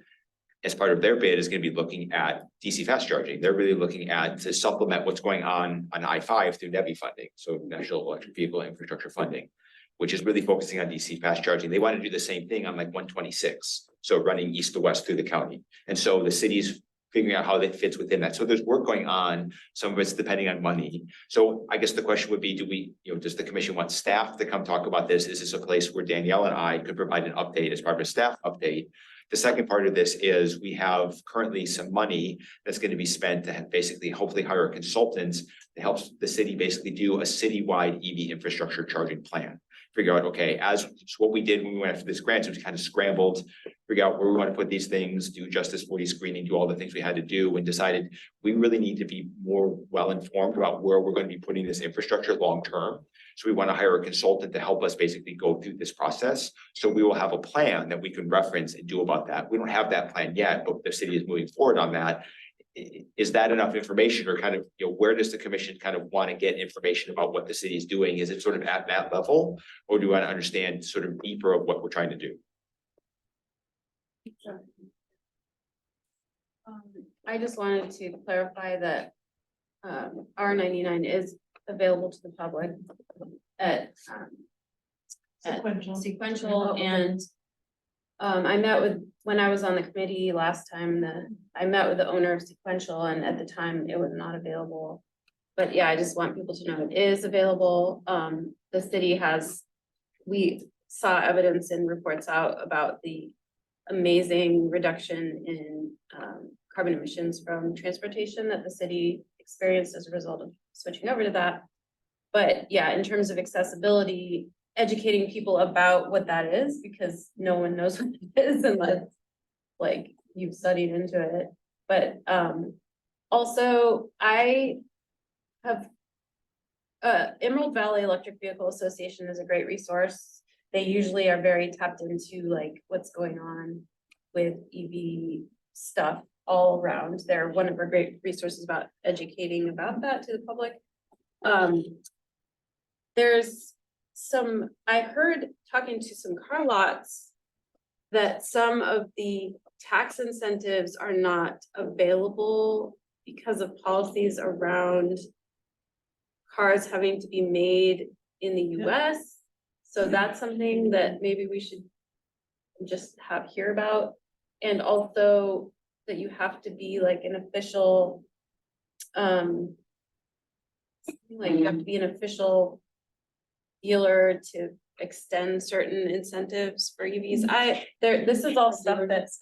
as part of their bid, is going to be looking at DC fast charging. They're really looking at to supplement what's going on I-5 through NEVI funding, so National Electric Vehicle Infrastructure Funding, which is really focusing on DC fast charging. They want to do the same thing on like 126, so running east to west through the county. And so the city's figuring out how that fits within that. So there's work going on. Some of it's depending on money. So I guess the question would be, do we, does the commission want staff to come talk about this? Is this a place where Danielle and I could provide an update as part of a staff update? The second part of this is we have currently some money that's going to be spent to basically hopefully hire consultants to help the city basically do a citywide EV infrastructure charging plan. Figure out, okay, as what we did when we went after this grant, so we kind of scrambled, figure out where we want to put these things, do Justice 40 screening, do all the things we had to do, and decided we really need to be more well-informed about where we're going to be putting this infrastructure long-term. So we want to hire a consultant to help us basically go through this process. So we will have a plan that we can reference and do about that. We don't have that plan yet, but the city is moving forward on that. Is that enough information, or kind of, where does the commission kind of want to get information about what the city is doing? Is it sort of at that level, or do you want to understand sort of deeper of what we're trying to do? I just wanted to clarify that R99 is available to the public at Sequential, and I met with, when I was on the committee last time, I met with the owner of Sequential, and at the time it was not available. But yeah, I just want people to know it is available. The city we saw evidence and reports out about the amazing reduction in carbon emissions from transportation that the city experienced as a result of switching over to that. But yeah, in terms of accessibility, educating people about what that is, because no one knows what it is unless like you've studied into it. But also I have Emerald Valley Electric Vehicle Association is a great resource. They usually are very tapped into like what's going on with EV stuff all around. They're one of our great resources about educating about that to the public. There's I heard talking to some car lots that some of the tax incentives are not available because of policies around cars having to be made in the US. So that's something that maybe we should just hear about. And also that you have to be like an official, you have to be an official dealer to extend certain incentives for EVs. This is all stuff that's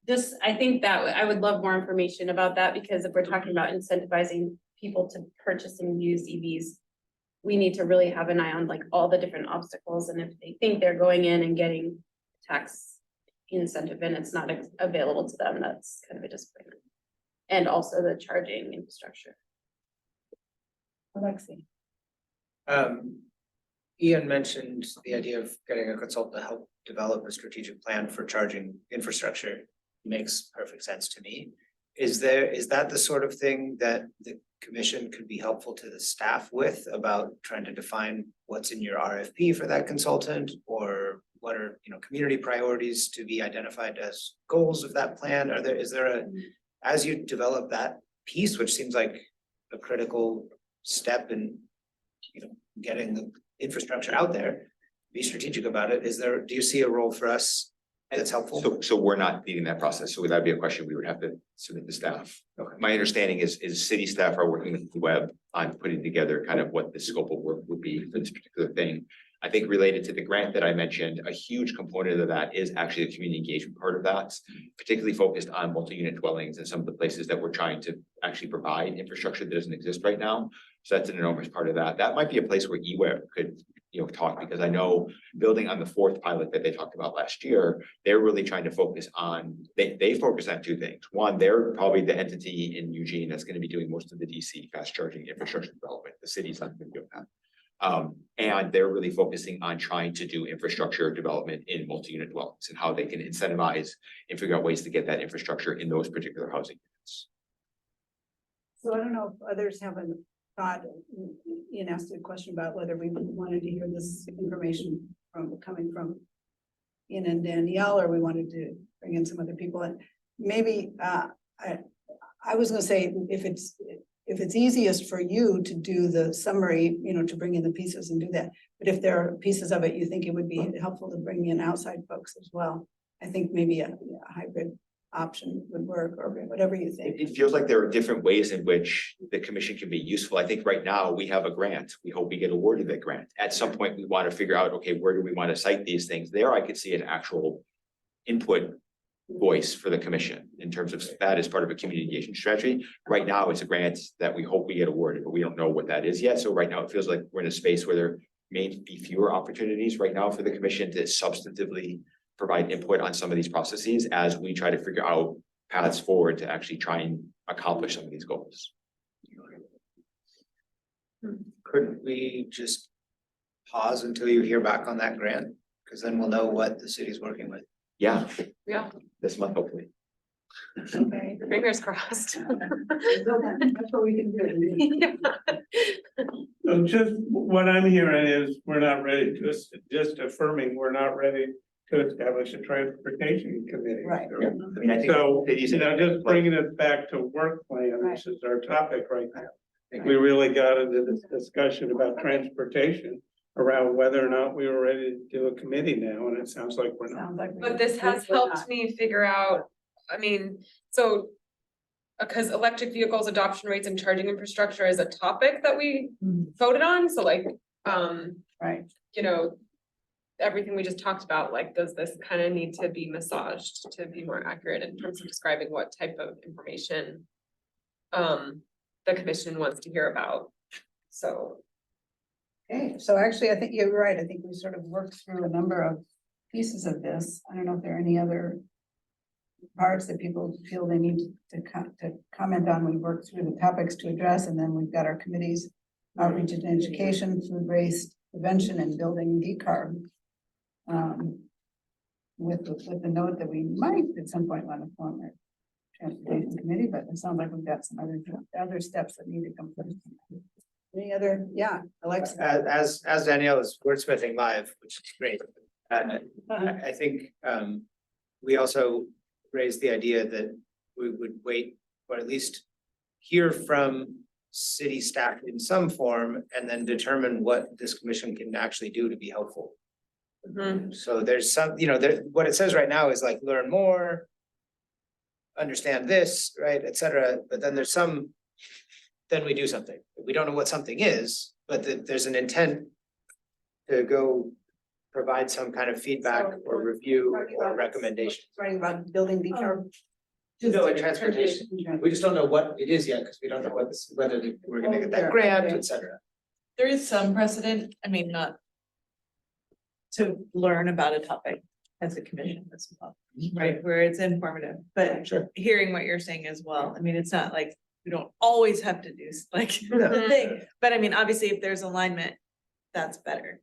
just, I think that I would love more information about that, because if we're talking about incentivizing people to purchase and use EVs, we need to really have an eye on like all the different obstacles. And if they think they're going in and getting tax incentive and it's not available to them, that's kind of a disappointment. And also the charging infrastructure. Alexi. Ian mentioned the idea of getting a consultant to help develop a strategic plan for charging infrastructure. Makes perfect sense to me. Is that the sort of thing that the commission could be helpful to the staff with, about trying to define what's in your RFP for that consultant, or what are, community priorities to be identified as goals of that plan? Is there as you develop that piece, which seems like a critical step in, getting the infrastructure out there, be strategic about it. Do you see a role for us that's helpful? So we're not leading that process. So that'd be a question we would have to submit to staff. Okay. My understanding is city staff are working with the web on putting together kind of what the scope of work would be for this particular thing. I think related to the grant that I mentioned, a huge component of that is actually the community engagement part of that, particularly focused on multi-unit dwellings and some of the places that we're trying to actually provide infrastructure that doesn't exist right now. So that's an enormous part of that. That might be a place where eWeb could, talk, because I know building on the 4th pilot that they talked about last year, they're really trying to focus on, they focus on 2 things. One, they're probably the entity in Eugene that's going to be doing most of the DC fast charging infrastructure development. The city's not going to be doing that. And they're really focusing on trying to do infrastructure development in multi-unit dwellings and how they can incentivize and figure out ways to get that infrastructure in those particular housing units. So I don't know if others have thought, Ian asked a question about whether we wanted to hear this information coming from Ian and Danielle, or we wanted to bring in some other people, and maybe, I was gonna say, if it's easiest for you to do the summary, to bring in the pieces and do that, but if there are pieces of it you think it would be helpful to bring in outside folks as well, I think maybe a hybrid option would work, or whatever you think. It feels like there are different ways in which the commission can be useful. I think right now we have a grant. We hope we get awarded that grant. At some point, we want to figure out, okay, where do we want to cite these things? There, I could see an actual input voice for the commission in terms of that as part of a community engagement strategy. Right now, it's a grant that we hope we get awarded, but we don't know what that is yet. So right now, it feels like we're in a space where there may be fewer opportunities right now for the commission to substantively provide input on some of these processes as we try to figure out paths forward to actually try and accomplish some of these goals. Couldn't we just pause until you hear back on that grant? Because then we'll know what the city's working with. Yeah, Yeah, this month, hopefully. Okay. fingers crossed. That's what we can do. Yeah. So just what I'm hearing is we're not ready to, just affirming, we're not ready to establish a transportation committee. Right. I mean, I think. So, cities- just bringing it back to work plan, Right. this is our topic right now. We really got into this discussion about transportation around whether or not we were ready to do a committee now, and it sounds like we're not. Sounds like we- But this has we're helped not. me figure out, I mean, so. Because electric vehicles adoption rates and charging infrastructure is a topic that we Mhm. voted on, so like, Right, everything we just talked about, like, does this kind of need to be massaged to be more accurate in terms of describing what type of information the commission wants to hear about, so. okay, so actually, I think you're right, I think we sort of worked through a number of pieces of this, I don't know if there are any other parts that people feel they need to comment on. We worked through the topics to address, and then we've got our committees, outreach and education, food waste prevention, and building decarb. With the note that we might at some point want to form a transportation committee, but it sounds like we've got some other steps that need to come first. Any other, yeah, Alexa? As Danielle is wordsmithing live, which is great. I think we also raised the idea that we would wait, or at least hear from city staff in some form, and then determine what this commission can actually do to be helpful. So there's some, what it says right now is like, learn more, understand this, right, et cetera, but then there's some, then we do something. We don't know what something is, but there's an intent to go provide some kind of feedback or review or recommendation. Writing about building decarb. No, in transportation. We just don't know what it is yet, because we don't know whether we're gonna get that grant, et cetera. There is some precedent, I mean, not to learn about a topic as a commission as well, right, where it's informative, but Sure. hearing what you're saying as well, I mean, it's not like we don't always have to do like No. the thing, but I mean, obviously, if there's alignment, that's better.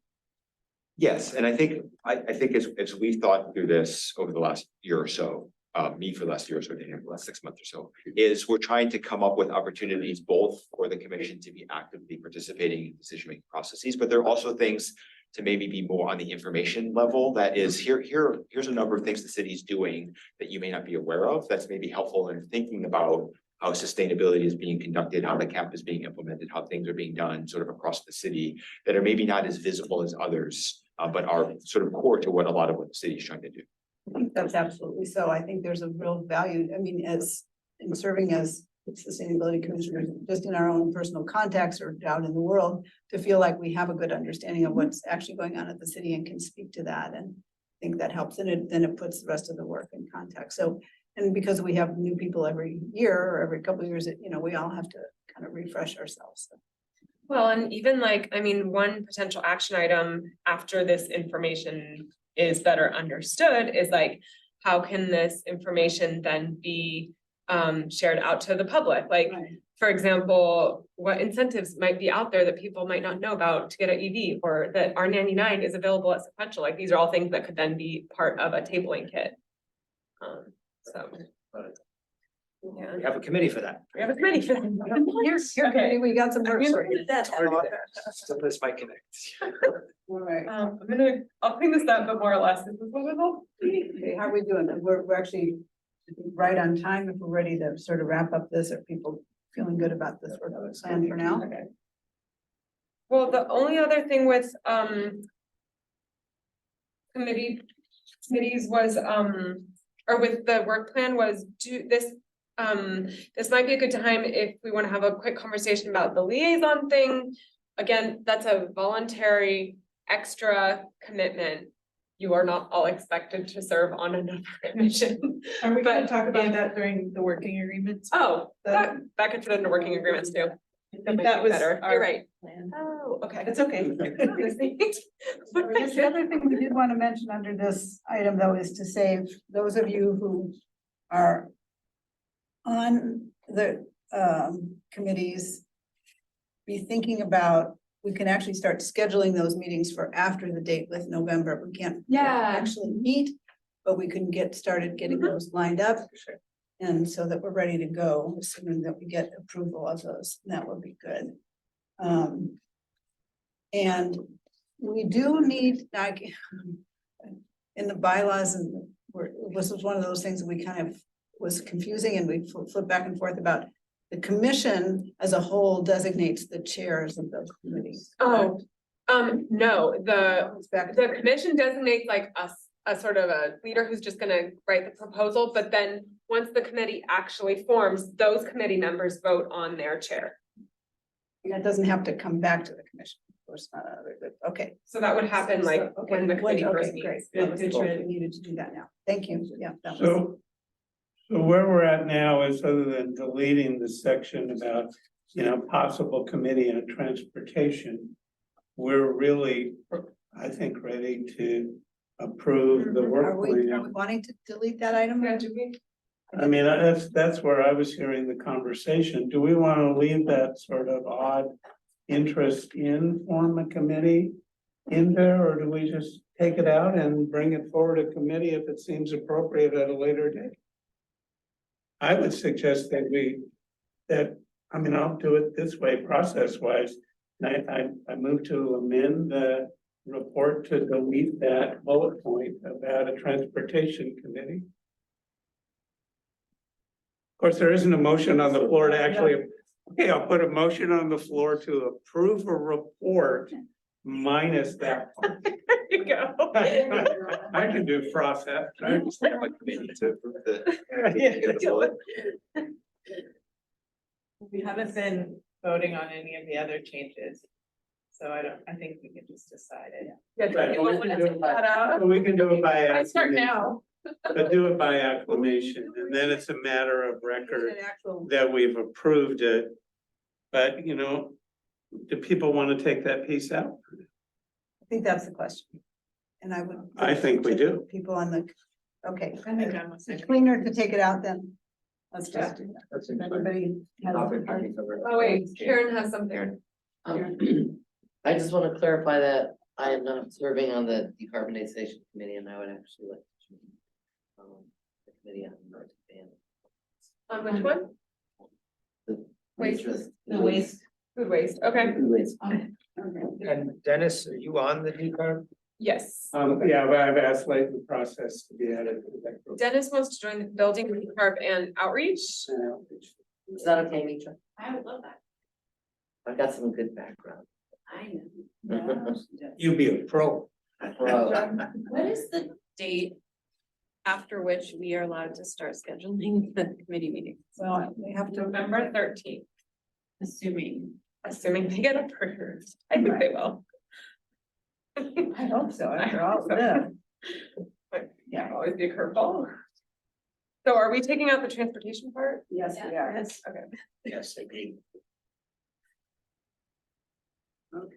Yes, and I think as we've thought through this over the last year or so, me for the last year or so, Daniel, for the last 6 months or so, is we're trying to come up with opportunities both for the commission to be actively participating in decision-making processes, but there are also things to maybe be more on the information level. That is, here's a number of things the city's doing that you may not be aware of, that's maybe helpful in thinking about how sustainability is being conducted, how the cap is being implemented, how things are being done sort of across the city that are maybe not as visible as others, but are sort of core to what a lot of what the city is trying to do. I think that's absolutely so. I think there's a real value, I mean, as in serving as sustainability commissioners, just in our own personal context or out in the world, to feel like we have a good understanding of what's actually going on at the city and can speak to that. And I think that helps. And then it puts the rest of the work in context. So, and because we have new people every year or every couple of years, we all have to kind of refresh ourselves. So. Well, and even one potential action item after this information is better understood is like, how can this information then be shared out to the public? Like, Right. for example, what incentives might be out there that people might not know about to get an EV, or that R99 is available at Sequential. Like, these are all things that could then be part of a tabling kit. So. Yeah, We have a committee for that. we have a committee for that. Okay. We got some work for you. So this might connect. All right. I'll clean this up, but more or less, this is what we'll do. Okay, how are we doing? We're actually right on time if we're ready to sort of wrap up this. Are people feeling good about this sort of plan for now? Okay. Well, the only other thing with, committees was, or with the work plan was do this. This might be a good time if we want to have a quick conversation about the liaison thing. Again, that's a voluntary extra commitment. You are not all expected to serve on another commission. Are we gonna But talk about if- that during the working agreements? Oh, that could fit into working agreements too. That might That be was better. our You're right. plan. Oh, okay. It's okay. The other thing we did want to mention under this item though is to save those of you who are on the committees, be thinking about, we can actually start scheduling those meetings for after the date with November. We can't actually meet, but we can get started getting those lined up. And so that we're ready to go, assuming that we get approval of those, that would be good. And we do need, like, in the bylaws, and this was one of those things that we kind of was confusing, and we flipped back and forth about. The commission as a whole designates the chairs of those committees. Oh, no, Back the commission designates like a sort of a leader who's just gonna write the proposal, but then once the committee actually forms, those committee members vote on their chair. That doesn't have to come back to the commission, of course, okay. So that would happen like Okay, when the committee okay, first great. meets. Yeah, good try. We needed to do that now. Thank you. Yeah. That was. So where we're at now is, other than deleting the section about, possible committee on transportation, we're really, I think, ready to approve the Are work we plan. wanting to delete that item? Yeah, do we? I mean, that's where I was hearing the conversation. Do we want to leave that sort of odd interest in form a committee in there, or do we just take it out and bring it forward to committee if it seems appropriate at a later date? I would suggest that I'll do it this way, process wise. I move to amend the report to delete that bullet point about a transportation committee. Of course, there isn't a motion on the floor to actually, okay, I'll put a motion on the floor to approve a report minus that part. There you go. I can do process, right? We haven't been voting on any of the other changes. So I think we can just decide it. Yeah, do Right, you well, want we to can do take it that out? We can do it by I start acclamation, now. but do it by acclamation, and then it's a matter of record An actual, that we've approved it. But, do people want to take that piece out? I think that's the question. And I would. I think we do. People on the, okay. I think I'm with you. It's cleaner to take it out then. Let's just do that. Everybody has. Oh, wait, Karen has something. I just want to clarify that I am not serving on the decarbonization committee, and I would actually like to join the committee on North Van. On which one? Waste. The waste. Food waste, okay, Food waste. And Dennis, are you on the decarb? yes. Yeah, but I've asked late in the process to be added to that group. Dennis wants to join the building carb and outreach. Is that okay, Mitra? I would love that. I've got some good background. I know. You be a pro. Well, What is the date after which we are allowed to start scheduling the committee meetings? Well, we have to. November 13th, Assuming. assuming they get approved. I think they will. I hope so, after all of this. Yeah, always be a curveball. So are we taking out the transportation part? Yes, we are. Yes, okay. Yes, agreed. Okay.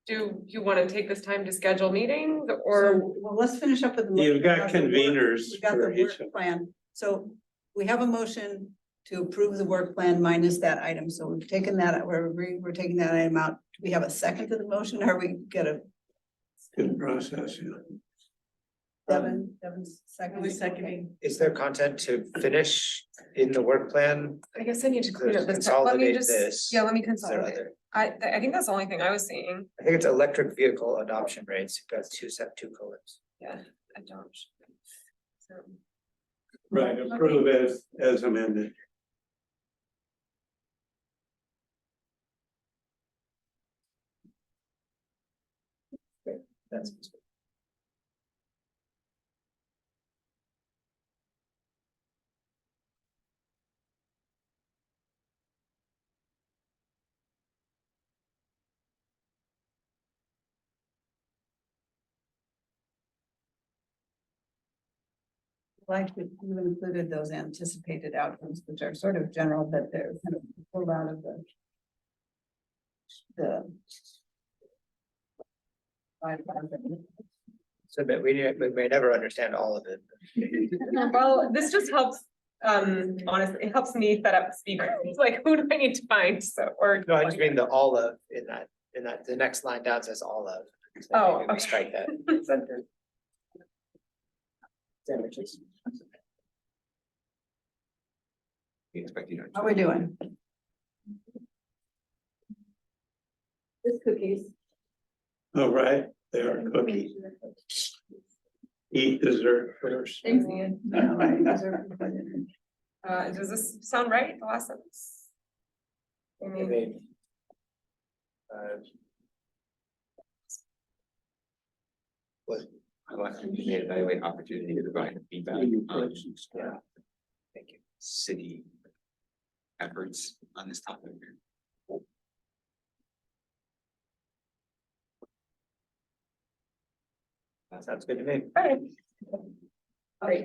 Do you want to take this time to schedule meetings So, or? well, let's finish up with the. You've got conveners We got the for each work of. plan. So we have a motion to approve the work plan minus that item. So we've taken that, we're taking that item out. Do we have a second to the motion? Or we get a, Good process, yeah. Devin's I second. was seconding. Is there content to finish in the work plan? I guess I need to clean up this, let me Consolidate just, this. yeah, let me Is there consolidate. other? I think that's the only thing I was seeing. I think it's electric vehicle adoption rates, you've got two colors. Yeah, I don't. So, Right, approve as amended. That's. Like that you included those anticipated outcomes, which are sort of general, but they're kind of pulled out of the. So that we may never understand all of it. well, this just helps, honestly, it helps me set up speakers, like who do I need to find, so, or. No, I just mean the all of in that, the next line down says all of. So Oh, maybe we okay. strike that sentence. Sandwiches. We expect you to. How are we doing? Just cookies. All right, they are cookies. Eat dessert first. Thanks, Ian. All right, those are- Does this sound right, the last sentence? I I mean, mean, what, I want to evaluate opportunity to provide feedback on yeah, thank you. city efforts on this topic. That sounds good to me. alright. Great.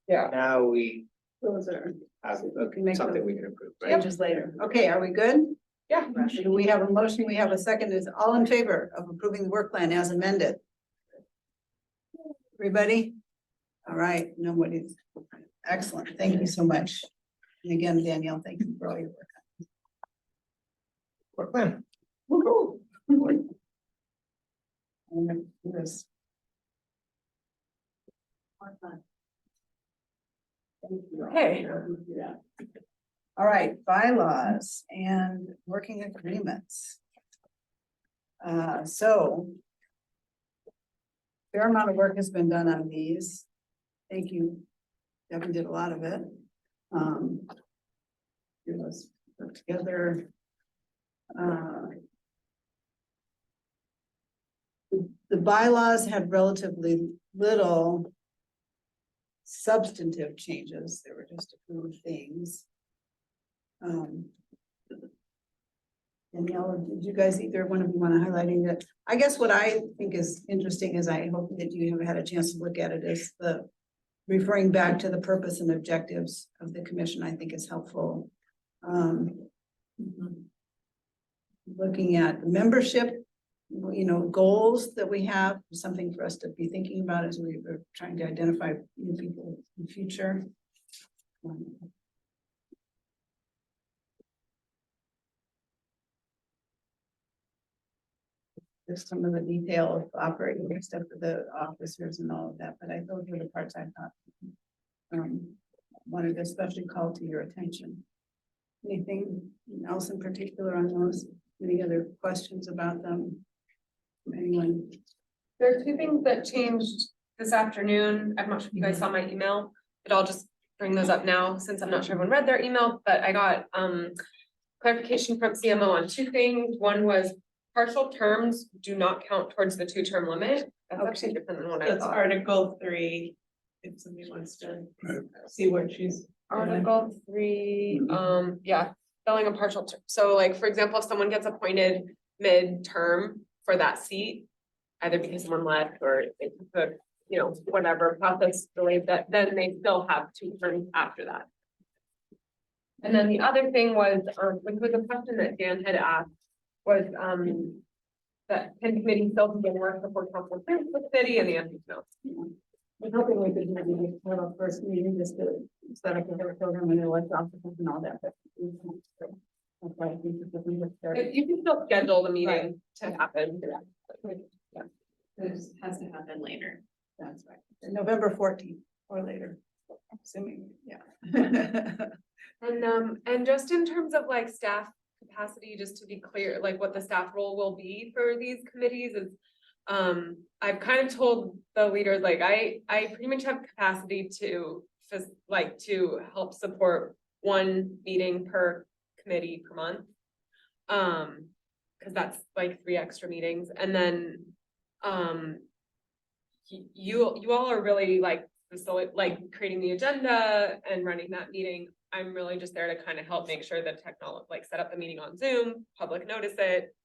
Yeah, Now we Those are have can make something those we can approve, right? changes later. Okay, are we good? yeah. Do we have a motion? We have a second. Is all in favor of approving the work plan as amended? Everybody? All right, nobody's. Excellent. Thank you so much. And again, Danielle, thank you for all your work. Work plan. Woo-hoo. I'm gonna do this. Okay. All right, bylaws and working agreements. So. Fair amount of work has been done on these. Thank you. Devin did a lot of it. It was put together. The bylaws had relatively little substantive changes. They were just a few things. Danielle, did you guys, either one of you want to highlight any of it? I guess what I think is interesting is I hope that you have had a chance to look at it is the referring back to the purpose and objectives of the commission, I think is helpful. Looking at membership, you know, goals that we have, something for us to be thinking about as we are trying to identify new people in the future. There's some of the detail of operating stuff for the officers and all of that, but I those were the parts I thought wanted to especially call to your attention. Anything else in particular on those? Any other questions about them? From anyone? There are two things that changed this afternoon. I'm not sure if you guys saw my email, but I'll just bring those up now since I'm not sure everyone read their email, but I got clarification from CMO on two things. One was partial terms do not count towards the 2-term limit. That's actually different than what I That's thought. Article 3. If somebody wants to see what she's. Article 3, yeah, filling a partial term. So like, for example, if someone gets appointed mid-term for that seat, either because someone left or they took, you know, whatever process delayed that, then they still have 2 terms after that. And then the other thing was, which was a question that Dan had asked, was that can committee still begin work before council approves the city, and the answer is no. I'm hoping we could maybe have a first meeting just to set up a program and elect officers and all that. But that's why I think it's a good start. You can still schedule the meeting to happen. It just has to happen later. That's right. November 14th or later, assuming, yeah. And just in terms of like staff capacity, just to be clear, like what the staff role will be for these committees is. I've kind of told the leaders, like, I pretty much have capacity to just like to help support one meeting per committee per month. Cause that's like 3 extra meetings, and then, you all are really like, creating the agenda and running that meeting. I'm really just there to kind of help make sure that technology, like set up the meeting on Zoom, public notice it,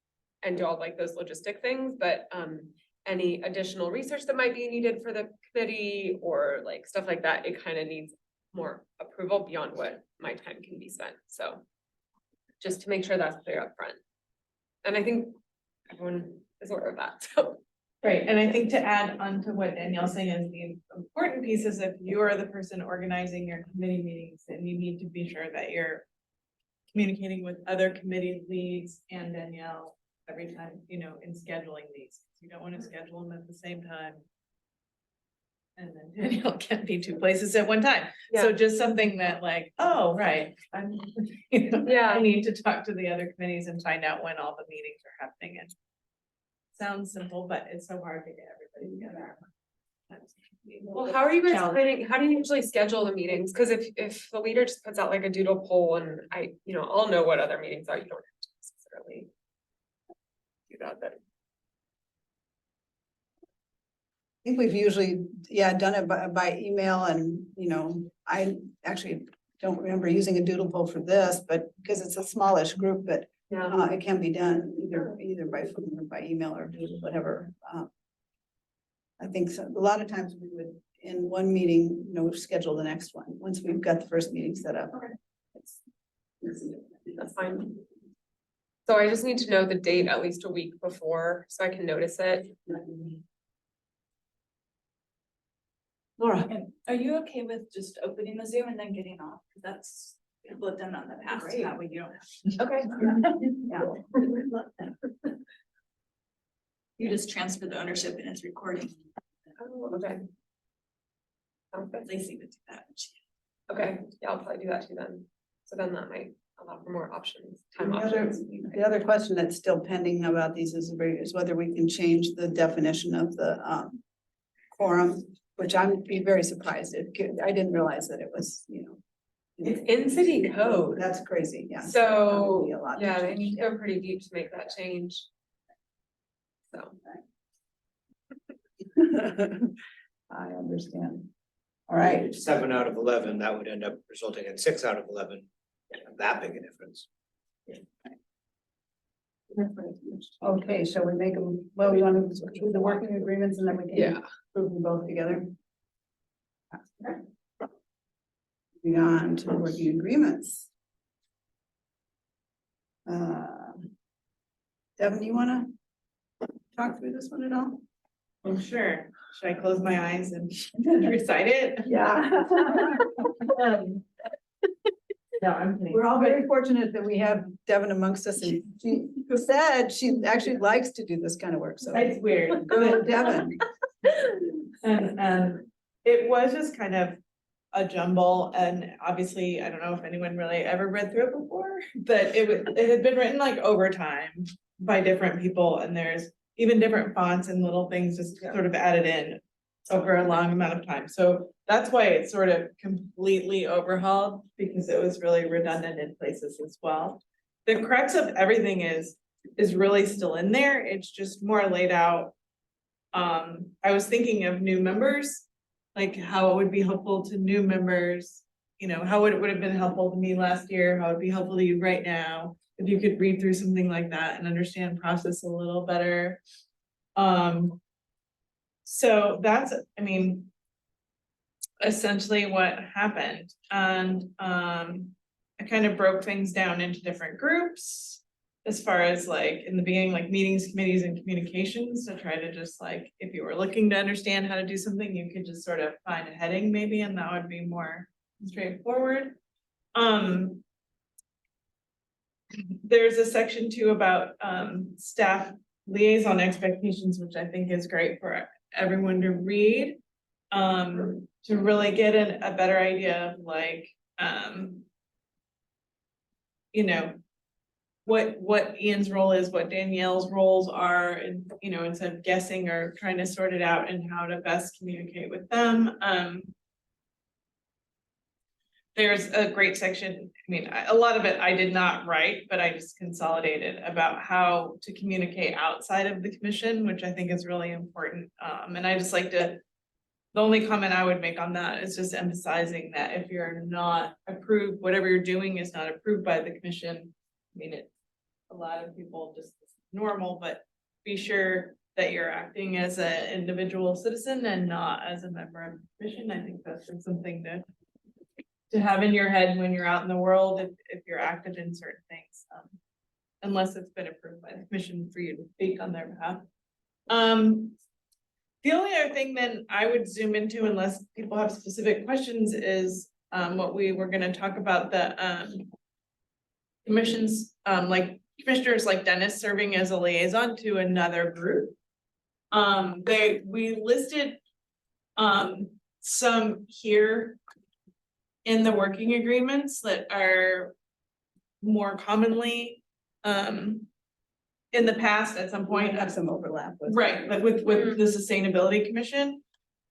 and do all like those logistic things, but any additional research that might be needed for the committee or like stuff like that, it kind of needs more approval beyond what my time can be spent, so. Just to make sure that's clear up front. And I think everyone is aware of that, so. Right, and I think to add on to what Danielle's saying is the important piece is if you are the person organizing your committee meetings, then you need to be sure that you're communicating with other committee leads and Danielle every time, you know, in scheduling these. You don't want to schedule them at the same time. And then Danielle can't be 2 places at one time. So just something that like, oh, right, I'm, you know, Yeah. I need to talk to the other committees and find out when all the meetings are happening. And sounds simple, but it's so hard to get everybody together. Well, how are you guys Challenge. planning, how do you usually schedule the meetings? Cause if the leader just puts out like a doodle poll and I'll know what other meetings are, you don't have to necessarily. Do that then. I think we've usually, done it by email, and, I actually don't remember using a doodle poll for this, but because it's a smallish group, but Yeah. it can be done either by phone or by email or doodle, whatever. I think so. A lot of times we would, in one meeting, schedule the next one, once we've got the first meeting set up. Okay. That's fine. So I just need to know the date at least a week before, so I can notice it. Laura. And are you okay with just opening the Zoom and then getting off? Because that's, people have done that in the past, Great. that way you don't have. Okay. Yeah. You just transfer the ownership and it's recording. Oh, okay. Sounds good. Lacey would do that. Okay, yeah, I'll probably do that too then. So then that might allow for more options, time The options. other question that's still pending about these is whether we can change the definition of the quorum, which I would be very surprised. I didn't realize that it was, It's in city code. That's crazy, yeah. So, That would be a lot to yeah, they change, need to go pretty deep to make that change. So, I understand. All right, 7 out of 11, that would end up resulting in 6 out of 11. That big a difference. okay, shall we make them, well, we want to do the working agreements and then we can approve them both together? Moving on to working agreements. Devin, you wanna talk through this one at all? Oh, sure. Should I close my eyes and recite it? Yeah. No, I'm kidding. We're all very fortunate that we have Devin amongst us, and she said she actually likes to do this kind of work, so. It's weird. Go, Devin. And it was just kind of a jumble, and obviously, I don't know if anyone really ever read through it before, but it had been written like over time by different people, and there's even different fonts and little things just sort of added in over a long amount of time. So that's why it's sort of completely overhauled, because it was really redundant in places as well. The crux of everything is really still in there. It's just more laid out. I was thinking of new members, like how it would be helpful to new members, how it would have been helpful to me last year, how it'd be helpful to you right now, if you could read through something like that and understand process a little better. So that's, essentially what happened. And I kind of broke things down into different groups as far as like in the beginning, like meetings, committees, and communications, to try to just like, if you were looking to understand how to do something, you could just sort of find a heading maybe, and that would be more straightforward. There's a section too about staff liaison expectations, which I think is great for everyone to read. To really get a better idea of like, you know, what Ian's role is, what Danielle's roles are, and, you know, instead of guessing or trying to sort it out and how to best communicate with them. There's a great section, I mean, a lot of it I did not write, but I just consolidated about how to communicate outside of the commission, which I think is really important. And I just like to, the only comment I would make on that is just emphasizing that if you're not approved, whatever you're doing is not approved by the commission. I mean, a lot of people just normal, but be sure that you're acting as an individual citizen and not as a member of the commission. I think that's just something to have in your head when you're out in the world, if you're active in certain things, unless it's been approved by the commission for you to speak on their behalf. The only other thing then I would zoom into, unless people have specific questions, is what we were going to talk about, the commissions, like commissioners like Dennis serving as a liaison to another group. We listed some here in the working agreements that are more commonly in the past at some point. Have some overlap with. Right, like with the Sustainability Commission.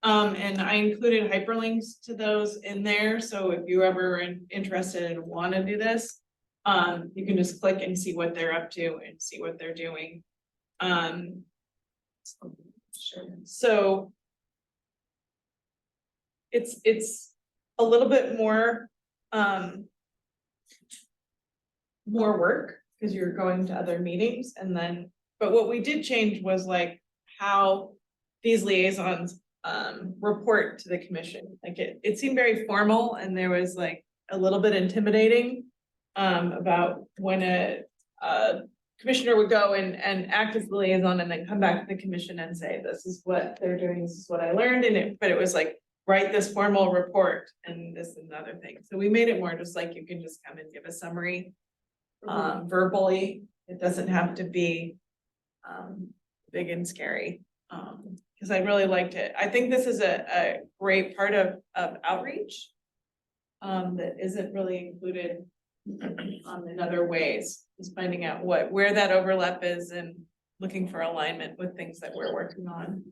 And I included hyperlinks to those in there, so if you ever interested and want to do this, you can just click and see what they're up to and see what they're doing. So it's a little bit more work because you're going to other meetings, and then, but what we did change was like how these liaisons report to the commission. Like it seemed very formal, and there was like a little bit intimidating about when a commissioner would go and act as the liaison and then come back to the commission and say, this is what they're doing, this is what I learned, and but it was like, write this formal report and this and other thing. So we made it more just like you can just come and give a summary verbally. It doesn't have to be big and scary. Because I really liked it. I think this is a great part of outreach that isn't really included in other ways, is finding out where that overlap is and looking for alignment with things that we're working on.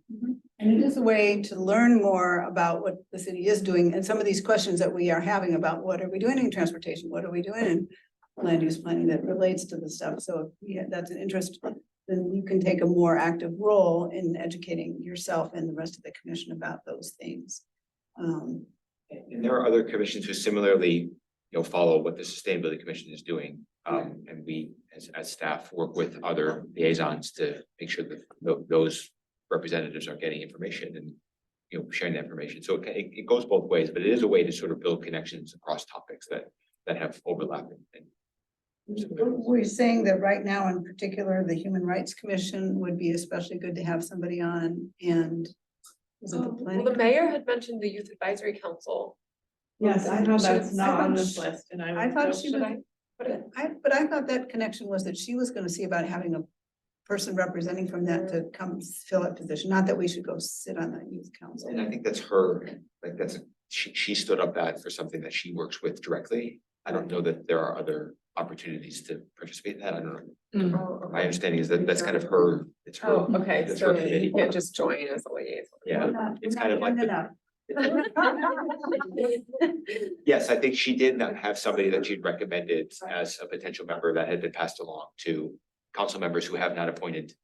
And it is a way to learn more about what the city is doing, and some of these questions that we are having about what are we doing in transportation, what are we doing in land use planning that relates to the stuff. So if that's an interest, then you can take a more active role in educating yourself and the rest of the commission about those things. And there are other commissions who similarly, follow what the Sustainability Commission is doing. And we, as staff, work with other liaisons to make sure that those representatives are getting information and, sharing that information. So it goes both ways, but it is a way to sort of build connections across topics that have overlapping. We're saying that right now, in particular, the Human Rights Commission would be especially good to have somebody on, and is it the Well, planning? the mayor had mentioned the Youth Advisory Council. Yes, I know that's not on this thought list, and I thought she Should was, I put it? but I thought that connection was that she was gonna see about having a person representing from that to come fill that position, not that we should go sit on that youth council. And I think that's her, like she stood up that for something that she works with directly. I don't know that there are other opportunities to participate in that. I don't know. Oh, My okay. understanding is that that's kind of her, it's her. Oh, okay, That's so her committee. you can't just join as a liaison. Yeah, it's kind of like yes, I think she did not have somebody that she'd recommended as a potential member that had been passed along to council members who have not appointed.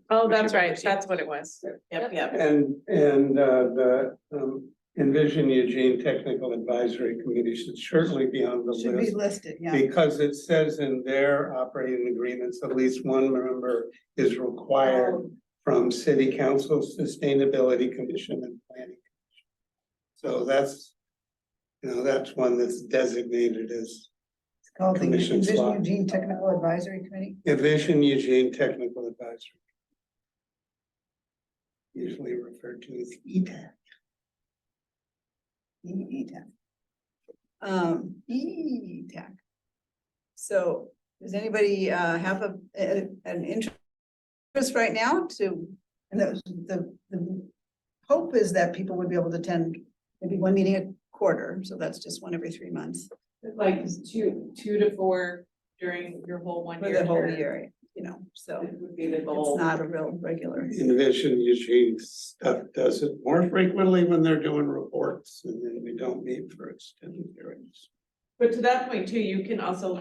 Oh, that's right, that's what it was. Yep. And the Envision Eugene Technical Advisory Committee should certainly be on the Should be list. listed, yeah. Because it says in their operating agreements, at least one member is required from City Council, Sustainability Commission, and Planning Commission. So that's one that's designated as It's called the commission Envision slot. Eugene Technical Advisory Committee. Envision Eugene Technical Advisory. Usually referred to as ETAC. ETAC. ETAC. So does anybody have an interest Just right now and the hope is that people would be able to attend maybe one meeting a quarter, so that's just one every 3 months Like two to four during your whole 1 for year. the whole term. year, so It would be the it's goal. not a real regular. In addition, Eugene stuff does it more frequently when they're doing reports, and then we don't meet for extended hearings. But to that point too, you can also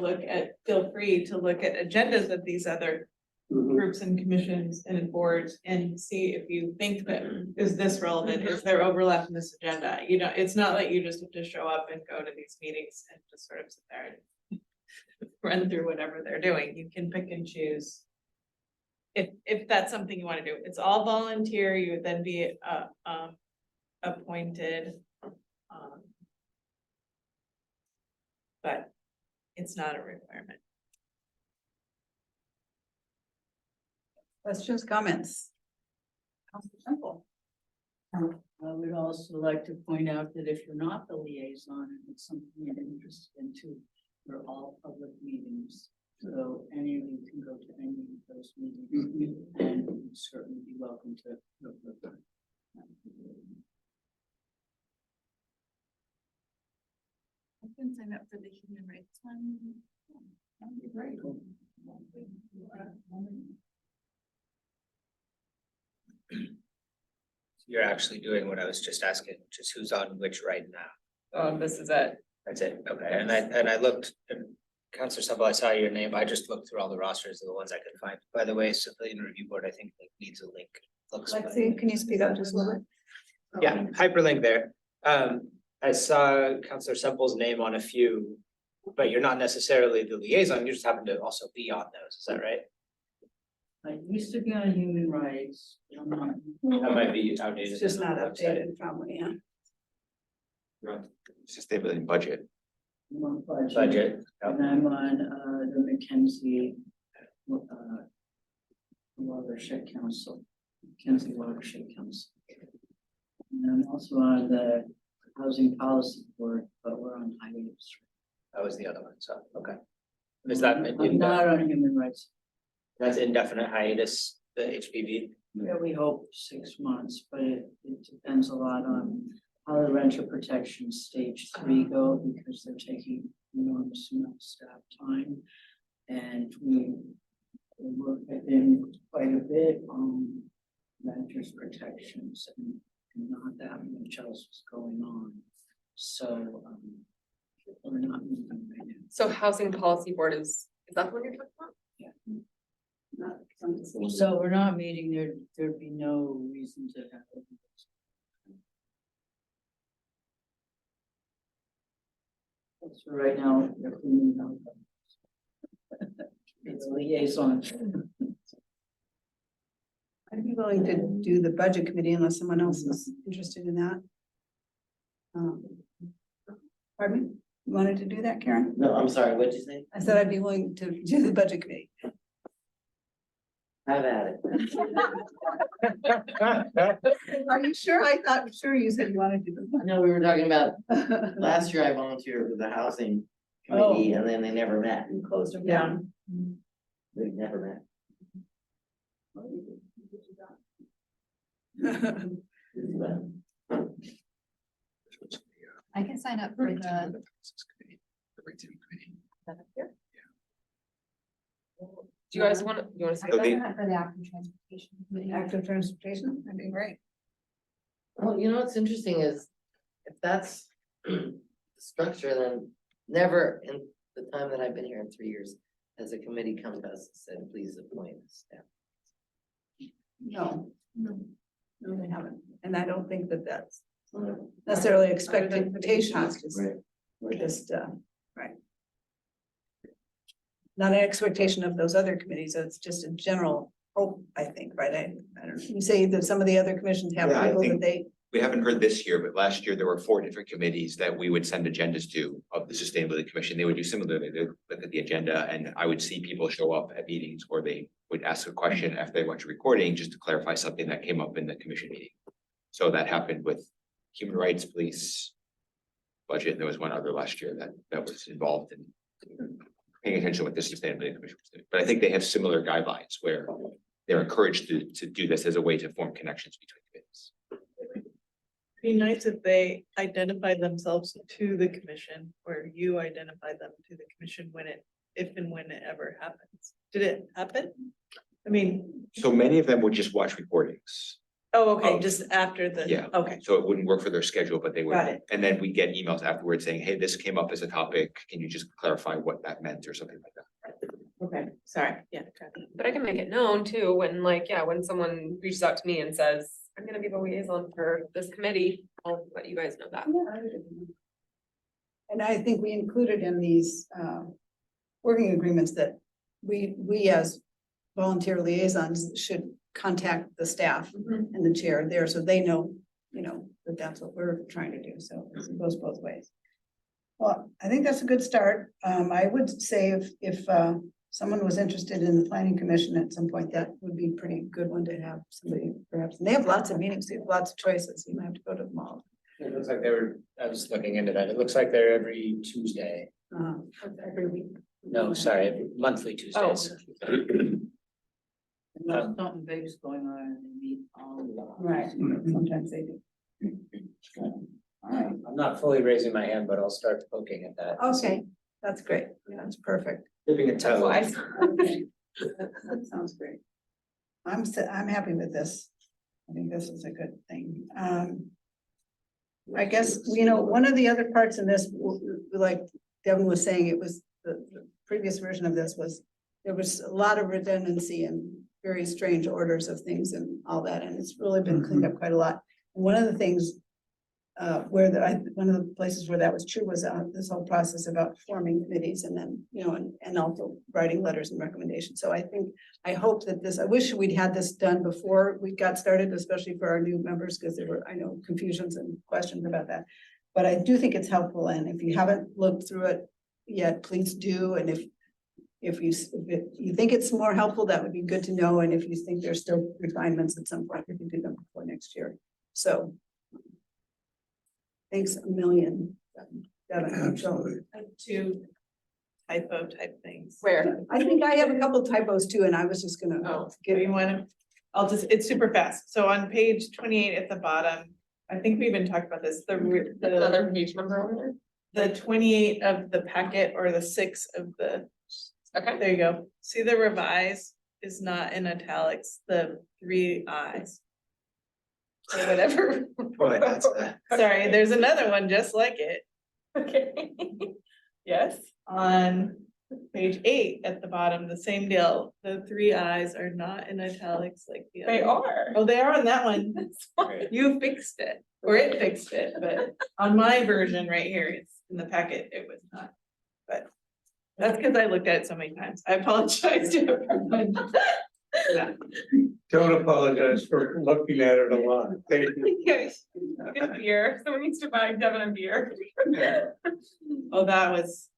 feel free to look at agendas of these other groups and commissions and boards and see if you think that, is this relevant? Is there overlap in this agenda? You know, it's not like you just have to show up and go to these meetings and just sort of sit there and run through whatever they're doing. You can pick and choose. If that's something you want to do, it's all volunteer. You would then be appointed. But it's not a requirement. Questions, comments? Simple. I would also like to point out that if you're not the liaison, and it's something you're interested in too, they're all public meetings. So any of you can go to any of those meetings and you'd certainly be welcome to look at them. I can sign up for the human rights one. That'd be great. You're actually doing what I was just asking, which is who's on which right now. This is it. That's it, okay, and I looked, and Counselor Sembel, I saw your name, I just looked through all the rosters of the ones I could find. By the way, Civilian Review Board, I think like, needs a link. Looks like- Lexi, can you speak up just a little bit? Yeah, hyperlink there. I saw Counselor Sempel's name on a few, but you're not necessarily the liaison, you just happen to also be on those, is that right? I used to be on human rights. I'm not. That might be outdated. It's just not on the website. updated probably, yeah. Sustainability budget. I'm on budget. Budget. And I'm on, the Mackenzie, Watershed Council, Mackenzie Watershed Council. And I'm also on the Housing Policy Board, but we're on hiatus. That was the other one, so, okay. Is that, I'm not on human rights. that's indefinite hiatus, the HPV? Yeah, we hope 6 months, but it depends a lot on how the renter protection stage 3 go, because they're taking enormous amount of staff time. And we work within quite a bit on renters protections and not that much else is going on. So, we're not moving right now. So Housing Policy Board is that what you're talking about? Not something- So we're not meeting, there'd be no reason to have it. So right now, they're cleaning out. It's liaison. I'd be willing to do the budget committee unless someone else is interested in that. Pardon me? You wanted to do that, Karen? No, I'm sorry, what'd you say? I said I'd be willing to do the budget committee. Have at it. Are you sure? I thought, sure you said you wanted to do I know we were talking about, the. last year I volunteered for the housing committee Oh. and then they never met. And closed them down. They never met. I can sign up for the. Do you guys want, you wanna say So that? the- For the active transportation committee. Active transportation, that'd be great. Well, you know, what's interesting is if that's the structure, then never in the time that I've been here in 3 years, has a committee come to us and said, please appoint staff. No, no, they haven't. And I don't think that that's necessarily expectations, just, Right. we're just, right. Not an expectation of those other committees, it's just a general hope, I think, right? I don't know, you say that some of the other commissions have Yeah, I people that think- they, We haven't heard this year, but last year there were 4 different committees that we would send agendas to of the Sustainability Commission. They would do similarly, they would look at the agenda and I would see people show up at meetings or they would ask a question after they watch a recording just to clarify something that came up in the commission meeting. So that happened with human rights, police, budget, and there was one other last year that was involved in paying attention to what the Sustainability Commission was doing. But I think they have similar guidelines where they're encouraged to do this as a way to form connections between committees. Be nice if they identify themselves to the commission, or you identify them to the commission when it, if and when it ever happens. Did it happen? I mean, So many of them would just watch recordings. oh, okay, Oh. just after the, Yeah. okay, So it wouldn't work for their schedule, but they would. Got it. And then we get emails afterwards saying, hey, this came up as a topic. Can you just clarify what that meant or something like that? okay, sorry, yeah. But I can make it known too, when like, yeah, when someone reaches out to me and says, I'm gonna be the liaison for this committee, I'll let you guys know that. And I think we included in these working agreements that we as volunteer liaisons should contact the staff and the chair there, so they know, you know, that that's what we're trying to do, so it goes both ways. Well, I think that's a good start. I would say if someone was interested in the planning commission at some point, that would be a pretty good one to have somebody perhaps, and they have lots of meetings, they have lots of choices, you might have to go to them all. It looks like they were, I was looking into that. It looks like they're every Tuesday. Every week. No, sorry, every monthly Tuesdays. And there's something big's going on and they meet all the time. Right, sometimes they do. All right, I'm not fully raising my hand, but I'll start poking at that. okay, that's great, that's perfect. Dipping a toe. Okay. That sounds great. I'm happy with this. I think this is a good thing. I guess, you know, one of the other parts in this, like Devin was saying, it was the previous version of this was, there was a lot of redundancy and very strange orders of things and all that, and it's really been cleaned up quite a lot. And one of the things one of the places where that was true was this whole process about forming committees and then, you know, and also writing letters and recommendations. So I hope that I wish we'd had this done before we got started, especially for our new members, because there were, I know, confusions and questions about that. But I do think it's helpful, and if you haven't looked through it yet, please do. And if you think it's more helpful, that would be good to know. And if you think there's still refinements at some point, we can do them before next year. So thanks a million, Devin. Absolutely. I have two typo type things. Where? I think I have a couple typos too, and I was just gonna Give you one, it's super fast. So on page 28 at the bottom, I think we even talked about this, Another page number over the 28 of the packet or the 6 of the, there? Okay. there you go. See, the revise is not in italics, the 3 eyes. Or whatever. Boy, that's Sorry, there's another one just like it. Okay. Yes. On page 8 at the bottom, the same deal. The 3 eyes are not in italics like the other. They are. Oh, they are on that one. That's fine. You fixed it, or it fixed it, but on my version right here, it's in the packet, it was not. But that's because I looked at it so many times. I apologize to everyone. Yeah. Don't apologize for looking at it a lot. Thank you. Yes. Get beer. Someone needs to buy Devin a beer. Oh, that was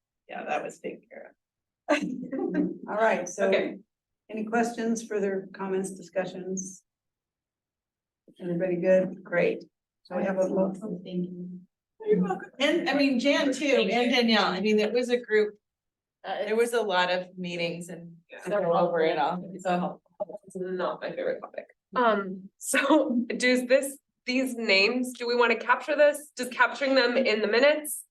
taken care of. All right, so Okay. any questions, further comments, discussions? Everybody good? Great. So we have a motion. You're welcome. And I mean, Jan too, and Danielle. I mean, it was a group. There was a lot of meetings and go over it all. So It's not my favorite topic. So these names, do we want to capture this? Just capturing them in the minutes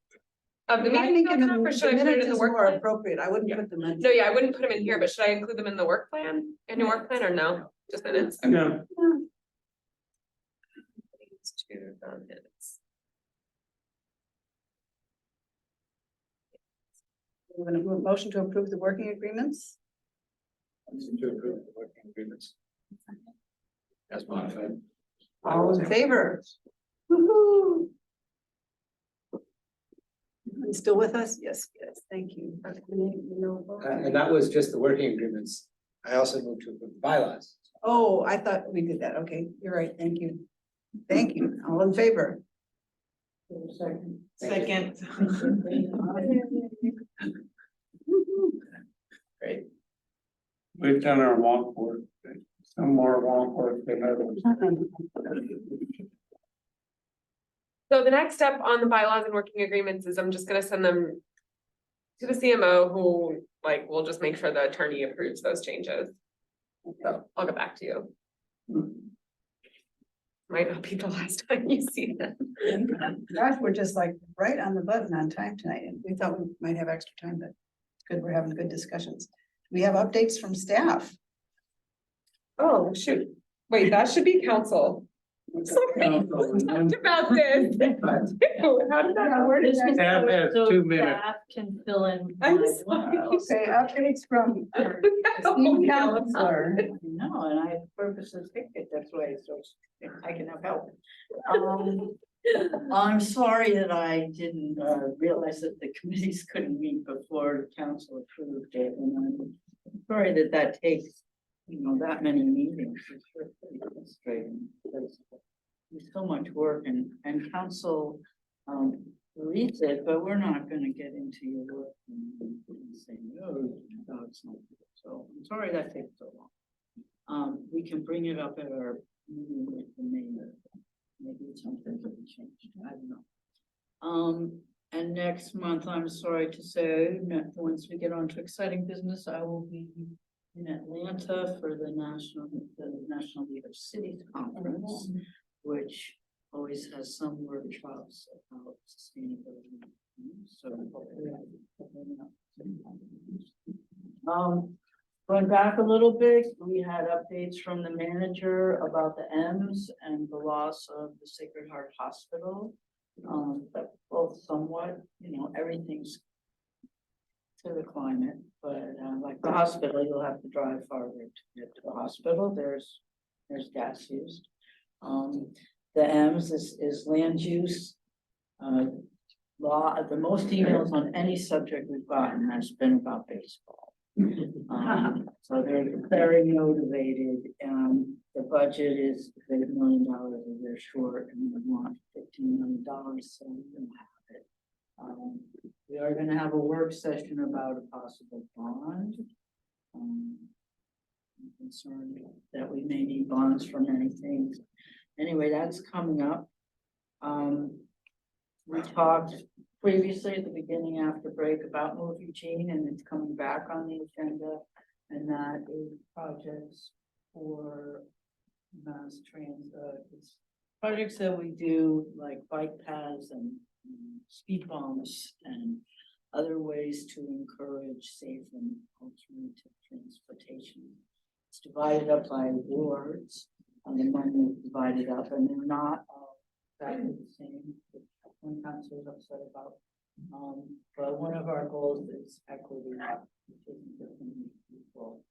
of the I meeting? think in the Or should I put it minutes in the is work more plan? appropriate. I wouldn't Yeah. put them in. No, yeah, I wouldn't put them in here, but should I include them in the work plan? In your work plan or no? Just minutes? No, To the minutes. We're gonna move motion to approve the working agreements. To approve the working agreements. As modified. All in favor? Woo-hoo. You still with us? Yes, yes, thank you. And that was just the working agreements. I also moved to approve the bylaws. Oh, I thought we did that. Okay, you're right. Thank you. Thank you. All in favor? second. Great. we've done our walk work. Some more walk work than others. So the next step on the bylaws and working agreements is I'm just gonna send them to the CMO who will just make sure the attorney approves those changes. So I'll get back to you. Might not be the last time you see them. Gosh, we're just like right on the button on time tonight, and we thought we might have extra time, but it's good, we're having good discussions. We have updates from staff. Oh, shoot. Wait, that should be council. Sorry, we talked about this. How did that? Where did that? Staff has 2 minutes. Can fill in. I'm sorry. Okay, updates from our esteemed counselor. No, and I purposely picked it, that's why it's so, I can have help. I'm sorry that I didn't realize that the committees couldn't meet before the council approved it, and I'm sorry that that takes, that many meetings. It's really frustrating, because there's so much work and council reads it, but we're not gonna get into your work and say, no, it's not good. So I'm sorry that takes so long. We can bring it up at our meeting with the mayor. Maybe it's something that we changed, I don't know. And next month, I'm sorry to say, once we get on to exciting business, I will be in Atlanta for the National League of Cities Conference, which always has some workshops about sustainability. So going back a little bit, we had updates from the manager about the M's and the loss of the Sacred Heart Hospital. Both somewhat, everything's to the climate, but like the hospital, you'll have to drive farther to get to the hospital. There's gas used. The M's is land use. Law, the most emails on any subject we've gotten has been about baseball. So they're very motivated. The budget is $8 million a year short, and we want $15 million, so we don't have it. We are going to have a work session about a possible bond. I'm concerned that we may need bonds for many things. Anyway, that's coming up. We talked previously at the beginning after break about Move Eugene, and it's coming back on the agenda, and that is projects for mass transit. It's projects that we do like bike paths and speed bumps and other ways to encourage safe and alternative transportation. It's divided up by wards, and the money is divided up, and they're not all exactly the same. One council is upset about, but one of our goals is equity, which isn't different people.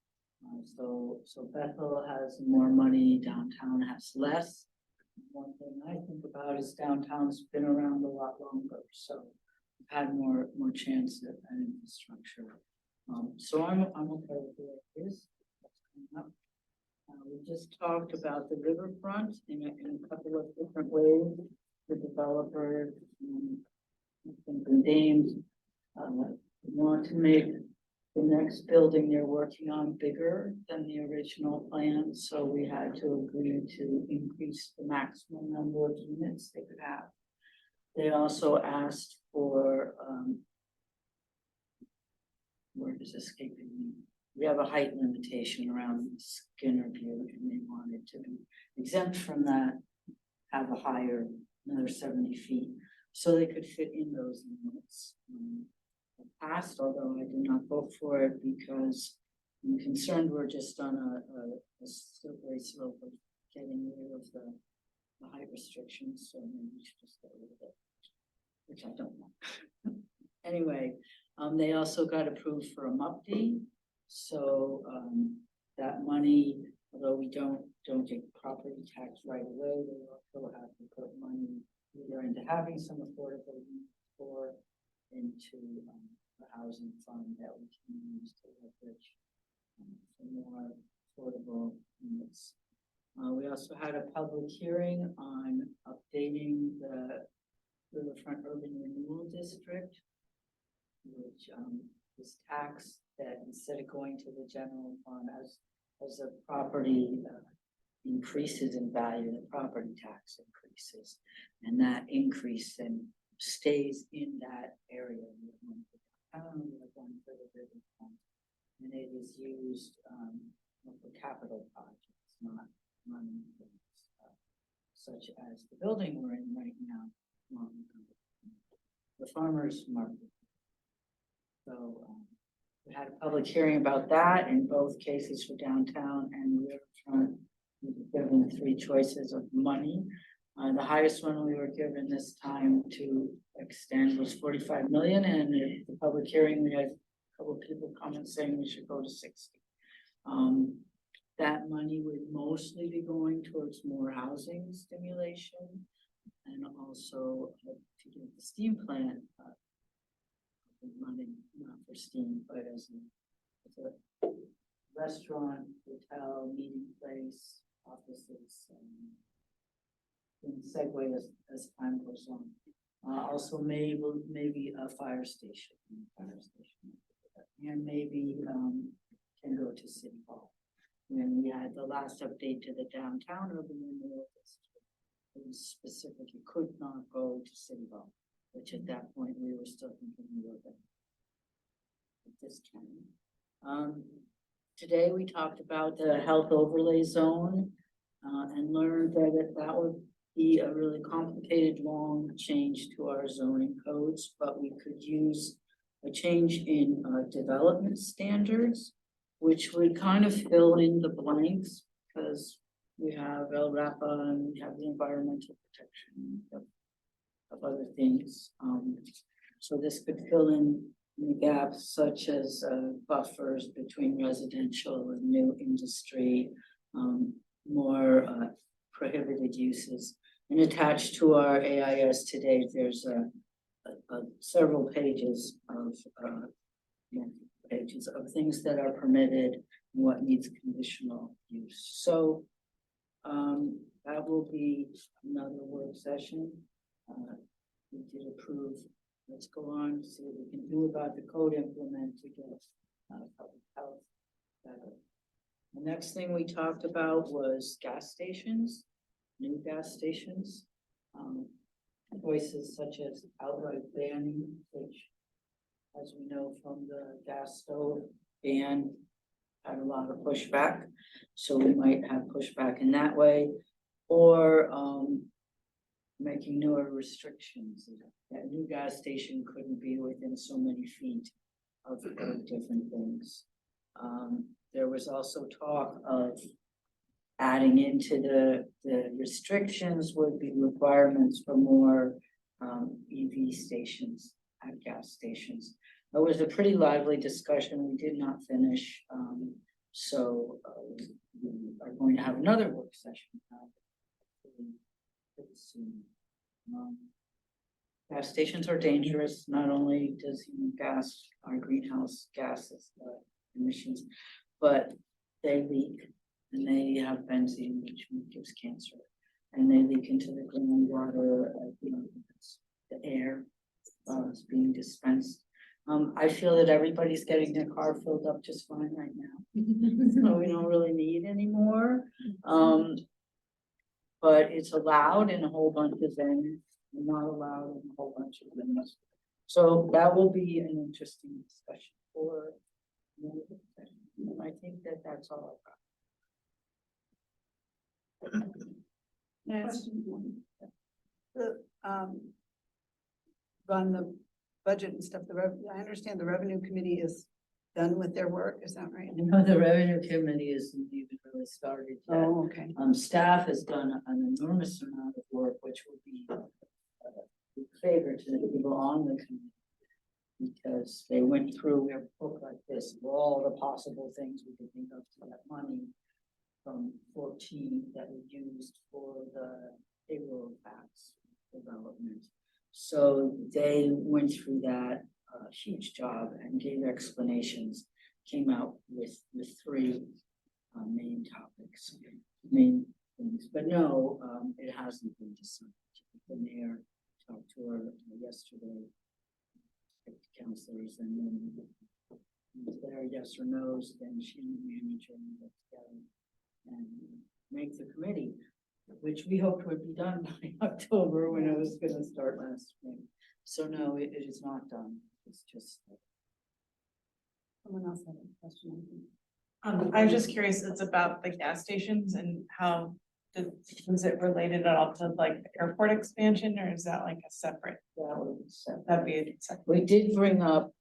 So Bethel has more money, downtown has less. One thing I think about is downtown's been around a lot longer, so we've had more chance at an infrastructure. So I'm okay with the way it is. We just talked about the riverfront in a couple of different ways. The developer, and Dames, want to make the next building they're working on bigger than the original plan. So we had to agree to increase the maximum number of units they could have. They also asked for, word is escaping me. We have a height limitation around Skinner Butte, and they wanted to be exempt from that, have a higher, another 70 feet, so they could fit in those units. Passed, although I did not vote for it because I'm concerned we're just on a slippery slope of getting rid of the height restrictions, so maybe we should just get rid of it, which I don't know. Anyway, they also got approved for a MUPD, so that money, although we don't get property tax right away, they also have to put money either into having some affordable units or into the housing fund that we can use to leverage for more affordable units. We also had a public hearing on updating the Riverfront Urban Renewal District, which is taxed that instead of going to the general fund as a property increases in value, the property tax increases, and that increase then stays in that area. And it is used for capital projects, not money such as the building we're in right now, the farmer's market. So, we had a public hearing about that in both cases for downtown and riverfront. We were given 3 choices of money. The highest one we were given this time to extend was 45 million, and at the public hearing, we had a couple of people comment saying we should go to 60. That money would mostly be going towards more housing stimulation and also to get the steam plant money, not for steam, but as a restaurant, hotel, meeting place, offices, and segue as time goes on. Also maybe a fire station, and maybe can go to City Hall. When we had the last update to the downtown urban renewal district, it was specific, it could not go to City Hall, which at that point we were still thinking we were going at this time. Today we talked about the health overlay zone and learned that would be a really complicated, long change to our zoning codes, but we could use a change in development standards, which would kind of fill in the blanks, because we have LRAPA and we have the environmental protection of other things. So this could fill in the gaps such as buffers between residential and new industry, more prohibited uses. And attached to our AIS today, there's several pages of things that are permitted and what needs conditional use. So that will be another work session. We did approve. Let's go on to see what we can do about the code implement to get public health better. The next thing we talked about was gas stations, new gas stations. Voices such as outright banning, which, as we know from the gas stove ban, had a lot of pushback. So we might have pushback in that way, or making newer restrictions. That new gas station couldn't be within so many feet of different things. There was also talk of adding into the restrictions would be requirements for more EV stations at gas stations. It was a pretty lively discussion. We did not finish. So we are going to have another work session pretty soon. Gas stations are dangerous. Not only does gas our greenhouse gases emissions, but they leak and they have benzene, which gives cancer, and they leak into the groundwater. The air is being dispensed. I feel that everybody's getting their car filled up just fine right now, so we don't really need any more. But it's allowed in a whole bunch of things, not allowed in a whole bunch of things. So that will be an interesting discussion for another session. I think that's all I've got. Next. On the budget and stuff, I understand the revenue committee is done with their work, is that right? No, the revenue committee isn't even really started yet. Oh, okay. Staff has done an enormous amount of work, which will be a favor to the people on the committee, because they went through a book like this of all the possible things we could think of to that money from 14 that we used for the payroll tax development. So they went through that huge job and gave explanations, came out with 3 main topics, main things. But no, it hasn't been decided. The mayor talked to her yesterday, counselors, and then if there are yes or no's, then she and the manager will get together and make the committee, which we hoped would be done by October when it was going to start last spring. So no, it is not done. It's just. Someone else had a question. I'm just curious, it's about the gas stations and how, was it related at all to like the airport expansion, or is that like a separate? That would be separate. That'd be a separate. We did bring up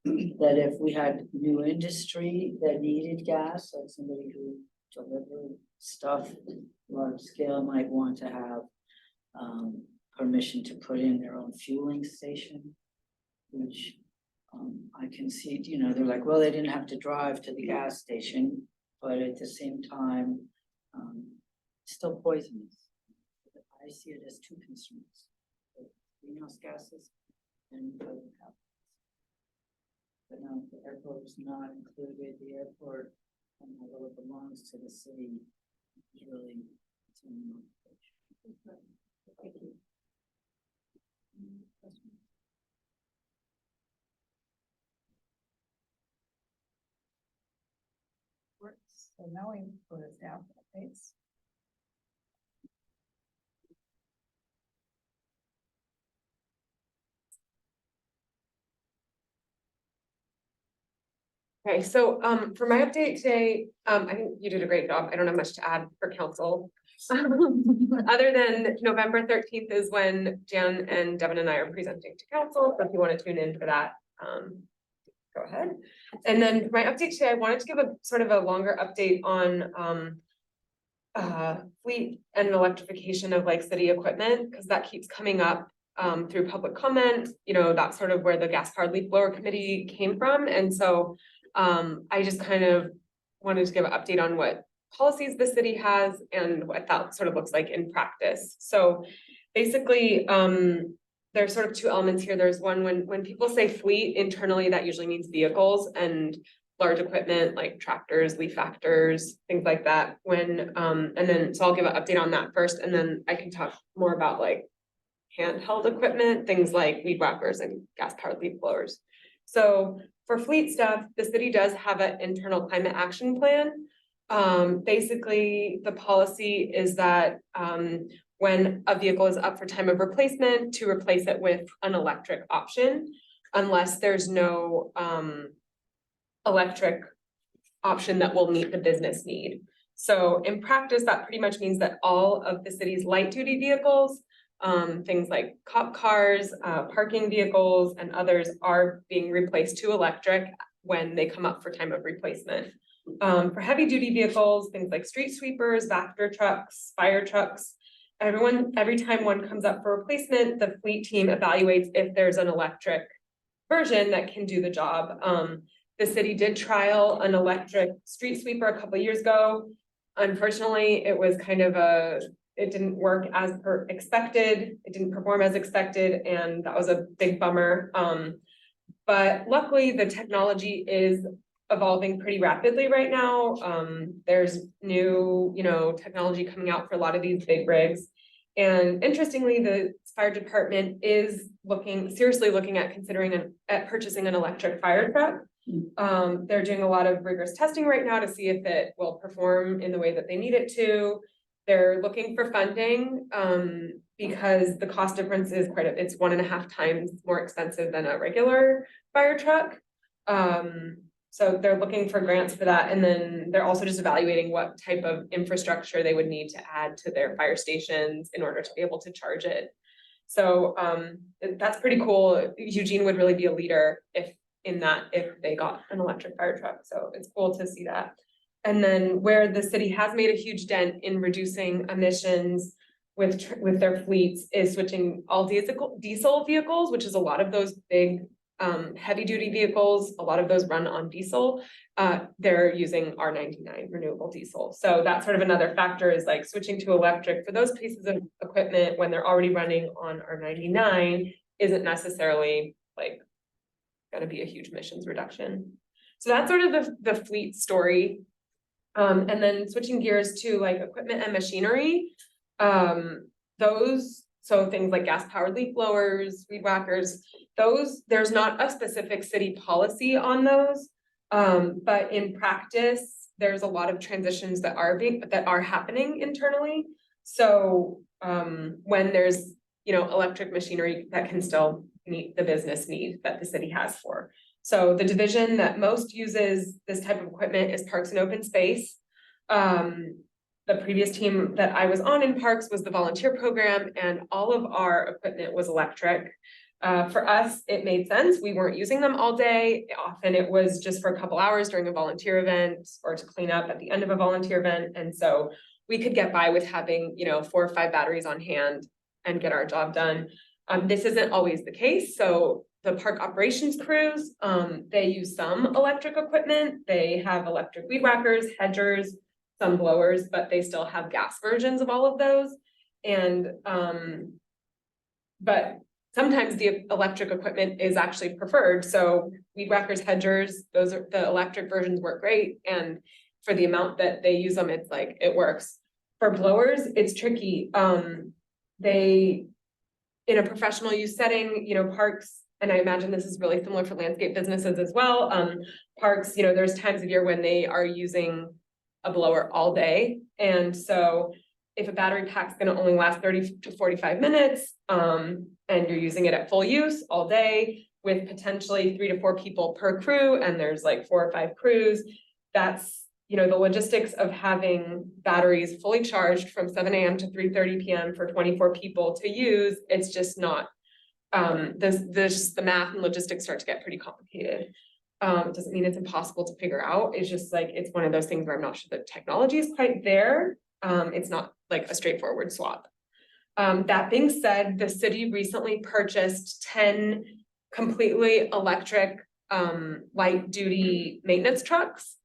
that if we had new industry that needed gas, like somebody who delivered stuff large scale might want to have permission to put in their own fueling station, which I can see, you know, they're like, well, they didn't have to drive to the gas station, but at the same time, still poisonous. I see it as two concerns: greenhouse gases and public health. But no, the airport is not included. The airport, although it belongs to the city, is really its own operation. Thank you. So now we go to staff updates. Okay, so for my update today, I think you did a great job. I don't have much to add for council. Other than November 13th is when Jan and Devin and I are presenting to council. So if you want to tune in for that, go ahead. And then for my update today, I wanted to give a sort of a longer update on fleet and electrification of like city equipment, because that keeps coming up through public comment. You know, that's sort of where the gas powered leaf blower committee came from. And so I just kind of wanted to give an update on what policies the city has and what that sort of looks like in practice. So basically, there's sort of two elements here. There's one, when people say fleet internally, that usually means vehicles and large equipment like tractors, leaf factors, things like that. When and then so I'll give an update on that first, and then I can talk more about like handheld equipment, things like weed whackers and gas powered leaf blowers. So for fleet stuff, the city does have an internal climate action plan. Basically, the policy is that when a vehicle is up for time of replacement, to replace it with an electric option, unless there's no electric option that will meet the business need. So in practice, that pretty much means that all of the city's light duty vehicles, things like cop cars, parking vehicles, and others are being replaced to electric when they come up for time of replacement. For heavy duty vehicles, things like street sweepers, Vector trucks, fire trucks, every time one comes up for replacement, the fleet team evaluates if there's an electric version that can do the job. The city did trial an electric street sweeper a couple of years ago. Unfortunately, it was kind of it didn't work as per expected. It didn't perform as expected, and that was a big bummer. But luckily, the technology is evolving pretty rapidly right now. There's new, technology coming out for a lot of these big rigs. And interestingly, the fire department is seriously looking at considering purchasing an electric fire truck. They're doing a lot of rigorous testing right now to see if it will perform in the way that they need it to. They're looking for funding because the cost difference is it's 1.5 times more expensive than a regular fire truck. So they're looking for grants for that. And then they're also just evaluating what type of infrastructure they would need to add to their fire stations in order to be able to charge it. So that's pretty cool. Eugene would really be a leader if they got an electric fire truck. So it's cool to see that. And then where the city has made a huge dent in reducing emissions with their fleets is switching all diesel vehicles, which is a lot of those big heavy duty vehicles. A lot of those run on diesel. They're using R99 renewable diesel. So that's sort of another factor, is like switching to electric for those pieces of equipment when they're already running on R99 isn't necessarily like going to be a huge emissions reduction. So that's sort of the fleet story. And then switching gears to like equipment and machinery, so things like gas powered leaf blowers, weed whackers, there's not a specific city policy on those. But in practice, there's a lot of transitions that are happening internally. So when there's electric machinery that can still meet the business need that the city has for. So the division that most uses this type of equipment is Parks and Open Space. The previous team that I was on in Parks was the volunteer program, and all of our equipment was electric. For us, it made sense. We weren't using them all day. Often it was just for a couple hours during a volunteer event or to clean up at the end of a volunteer event. And so we could get by with having, 4 or 5 batteries on hand and get our job done. This isn't always the case. So the park operations crews, they use some electric equipment. They have electric weed whackers, hedgers, some blowers, but they still have gas versions of all of those. And, but sometimes the electric equipment is actually preferred. So weed whackers, hedgers, those are the electric versions work great. And for the amount that they use them, it's like, it works. For blowers, it's tricky. They, in a professional use setting, parks, and I imagine this is really similar for landscape businesses as well. Parks, there's times of year when they are using a blower all day. And so if a battery pack's gonna only last 30 to 45 minutes, and you're using it at full use all day with potentially 3 to 4 people per crew, and there's like 4 or 5 crews, that's, the logistics of having batteries fully charged from 7 a.m. to 3:30 p.m. for 24 people to use, it's just not, the math and logistics start to get pretty complicated. Doesn't mean it's impossible to figure out. It's just like, it's one of those things where I'm not sure the technology is quite there. It's not like a straightforward swap. That being said, the city recently purchased 10 completely electric light duty maintenance trucks.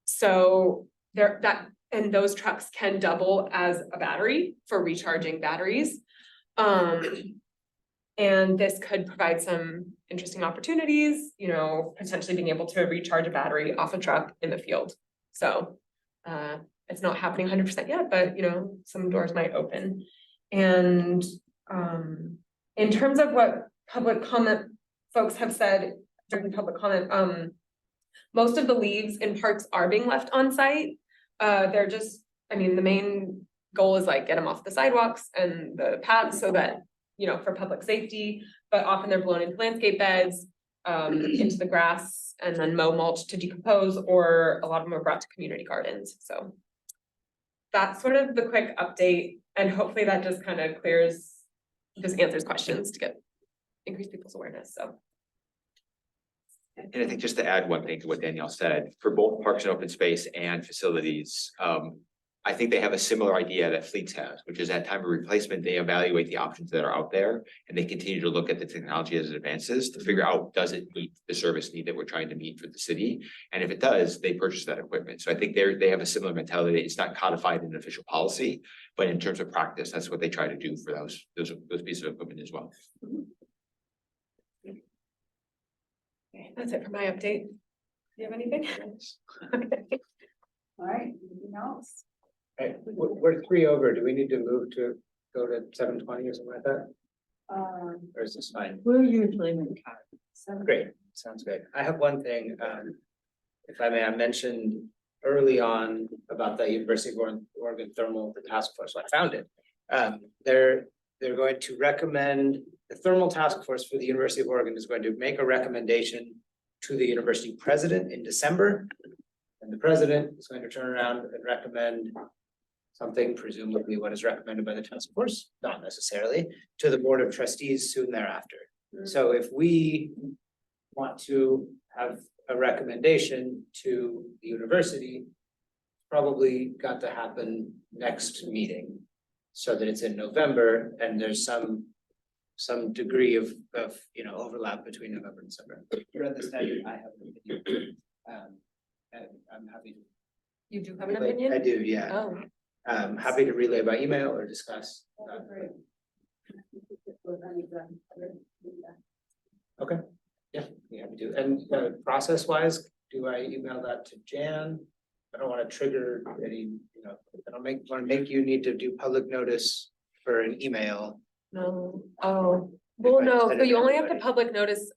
So and those trucks can double as a battery for recharging batteries. And this could provide some interesting opportunities, potentially being able to recharge a battery off a truck in the field. So it's not happening 100% yet, but some doors might open. And in terms of what public comment folks have said during public comment, most of the leaves in parks are being left on site. They're just, the main goal is like get them off the sidewalks and the paths so that, for public safety, but often they're blown into landscape beds, into the grass, and then mulch to decompose, or a lot of them are brought to community gardens. So that's sort of the quick update, and hopefully that just kind of just answers questions to increase people's awareness, so. And I think just to add one thing to what Danielle said, for both parks and open space and facilities, I think they have a similar idea that fleets have, which is at time of replacement, they evaluate the options that are out there, and they continue to look at the technology as it advances to figure out, does it meet the service need that we're trying to meet for the city? And if it does, they purchase that equipment. So I think they have a similar mentality. It's not codified in official policy, but in terms of practice, that's what they try to do for those pieces of equipment as well. Okay, that's it for my update. Do you have anything? Okay. All right, anything else? Hey, we're 3 over. Do we need to move to go to 7:20 or something like that? Or is this fine? We're usually in time. Great, sounds good. I have one thing, if I may, I mentioned early on about the University of Oregon Thermal, the task force, so I found it. They're going to recommend, the Thermal Task Force for the University of Oregon is going to make a recommendation to the university president in December. And the president is going to turn around and recommend something, presumably what is recommended by the task force, not necessarily, to the board of trustees soon thereafter. So if we want to have a recommendation to the university, probably got to happen next meeting, so that it's in November and there's some degree of overlap between November and December. You read the study, I have an opinion. And I'm happy to. You do have an opinion? I do, yeah. Oh. Happy to relay by email or discuss. Okay, yeah, we do. And process wise, do I email that to Jan? I don't want to trigger any, I don't want to make you need to do public notice for an email. No, oh, well, no, so you only have to public notice.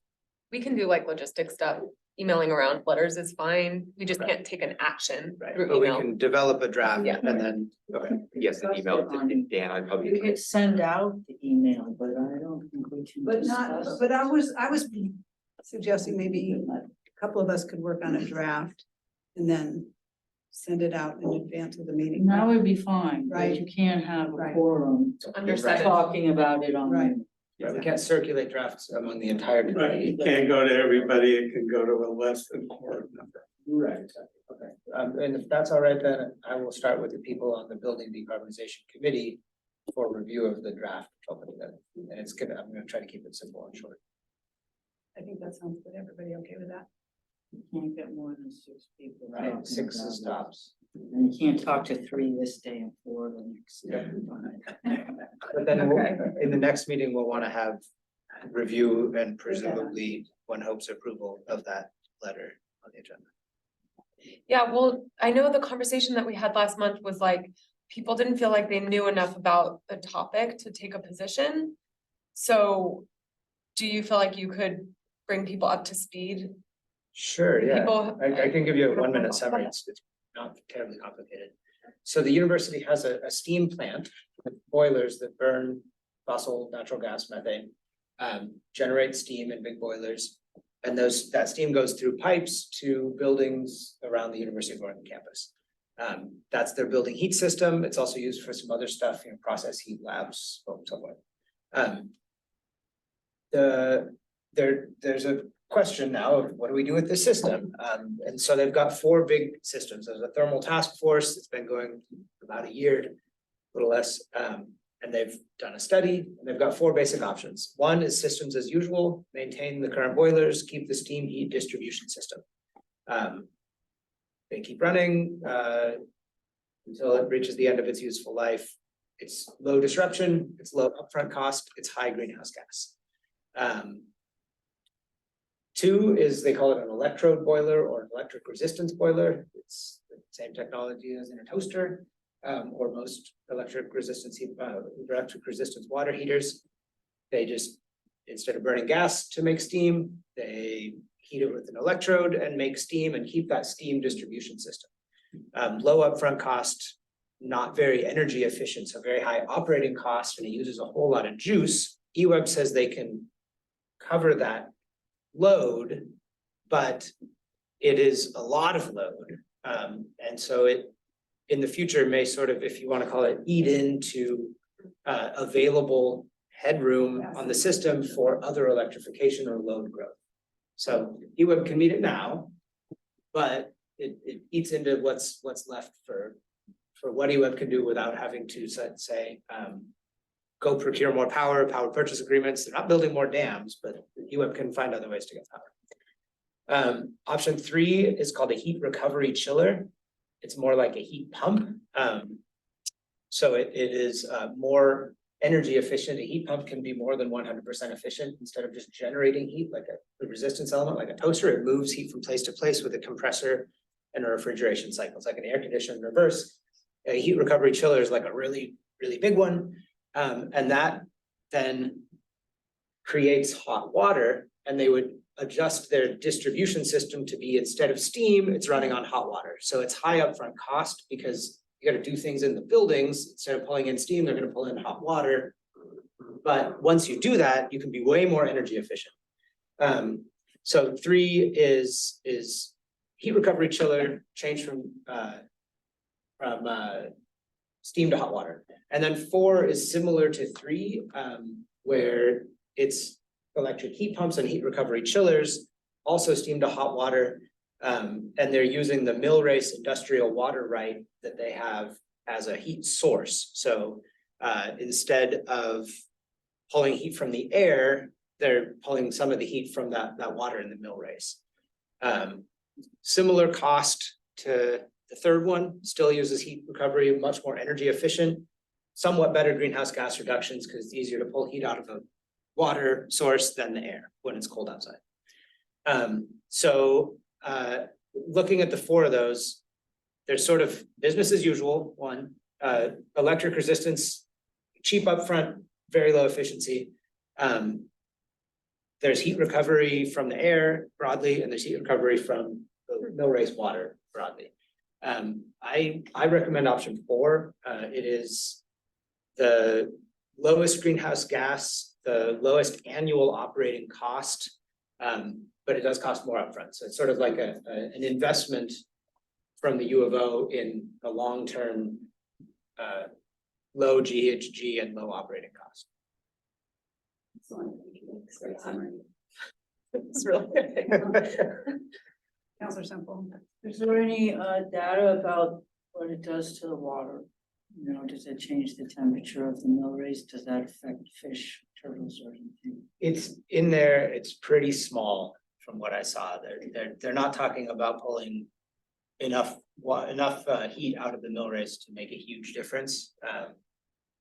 We can do like logistic stuff. Emailing around letters is fine. We just can't take an action through But we email. can develop a draft Yeah. and then, okay. Yes, an email to Dan, I'd You probably. could send out the email, but I don't think we can. But not, discuss but it. I was suggesting maybe a couple of us could work on a draft and then send it out in advance of the meeting. That would be fine, but Right. you can't have a Right. quorum Under seven. talking about it on. Right. Yeah, we can't circulate drafts among the entire Right, committee. it can't go to everybody, it can go to a less than four number. Right, exactly, okay. And if that's all right, then I will start with the people on the building decarbonization committee for review of the draft opening then. And it's gonna, I'm gonna try to keep it simple and short. I think that sounds good. Everybody okay with that? You can't get more than 6 people. Right, talking 6 about is it. tops. And you can't talk to 3 this day and 4 the next day. But then we'll- Okay. in the next meeting, we'll want to have review and presumably one hopes approval of that letter on the agenda. Yeah, well, I know the conversation that we had last month was like, people didn't feel like they knew enough about the topic to take a position. So do you feel like you could bring people up to speed? Sure, yeah. People- I can give you a 1-minute summary. It's not terribly complicated. So the university has a steam plant with boilers that burn fossil natural gas, methane, generate steam in big boilers. And that steam goes through pipes to buildings around the University of Oregon campus. That's their building heat system. It's also used for some other stuff, process heat labs, so forth. There's a question now of what do we do with this system? And so they've got 4 big systems. There's a thermal task force that's been going about a year, a little less. And they've done a study and they've got 4 basic options. One is systems as usual, maintain the current boilers, keep the steam heat distribution system. They keep running until it reaches the end of its useful life. It's low disruption, it's low upfront cost, it's high greenhouse gas. 2 is they call it an electrode boiler or an electric resistance boiler. It's the same technology as in a toaster or most electric resistance water heaters. They just, instead of burning gas to make steam, they heat it with an electrode and make steam and keep that steam distribution system. Low upfront cost, not very energy efficient, so very high operating cost, and it uses a whole lot of juice. eWeb says they can cover that load, but it is a lot of load. And so it, in the future, may sort of, if you want to call it, eat into available headroom on the system for other electrification or load growth. So eWeb can meet it now, but it eats into what's left for what eWeb can do without having to say, go procure more power purchase agreements. They're not building more dams, but eWeb can find other ways to get power. Option 3 is called a heat recovery chiller. It's more like a heat pump. So it is more energy efficient. A heat pump can be more than 100% efficient. Instead of just generating heat like a resistance element, like a toaster, it moves heat from place to place with a compressor and a refrigeration cycle. It's like an air conditioner in reverse. A heat recovery chiller is like a really, really big one. And that then creates hot water, and they would adjust their distribution system to be, instead of steam, it's running on hot water. So it's high upfront cost because you got to do things in the buildings. Instead of pulling in steam, they're going to pull in hot water. But once you do that, you can be way more energy efficient. So 3 is heat recovery chiller, change from steam to hot water. And then 4 is similar to 3, where it's electric heat pumps and heat recovery chillers, also steam to hot water. And they're using the mill race industrial water right that they have as a heat source. So instead of pulling heat from the air, they're pulling some of the heat from that water in the mill race. Similar cost to the 3rd one, still uses heat recovery, much more energy efficient, somewhat better greenhouse gas reductions because it's easier to pull heat out of a water source than the air when it's cold outside. Looking at the 4 of those, there's sort of business as usual. 1, electric resistance, cheap upfront, very low efficiency. There's heat recovery from the air broadly, and there's heat recovery from the mill race water broadly. I recommend option 4. It is the lowest greenhouse gas, the lowest annual operating cost, But it does cost more upfront, so it's sort of like an investment from the U of O in the long-term low GHG and low operating cost. Excellent. Thank you. That's a great summary. It's really good. Counselor Semple. Is there any data about what it does to the water? You know, does it change the temperature of the mill race? Does that affect fish, turtles, or anything? It's in there, it's pretty small from what I saw. They're not talking about pulling enough heat out of the mill race to make a huge difference.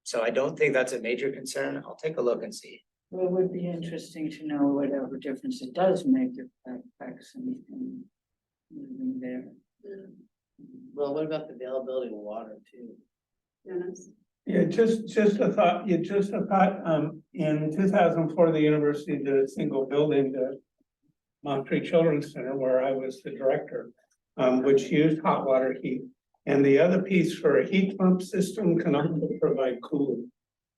So I don't think that's a major concern. I'll take a look and see. Well, it would be interesting to know whatever difference it does make, if that affects anything moving there. Well, what about the availability of water too? Dennis. Yeah, just a thought, in 2004, the university did a single building, the Montreat Children's Center, where I was the director, which used hot water heat. And the other piece for a heat pump system can also provide cooling.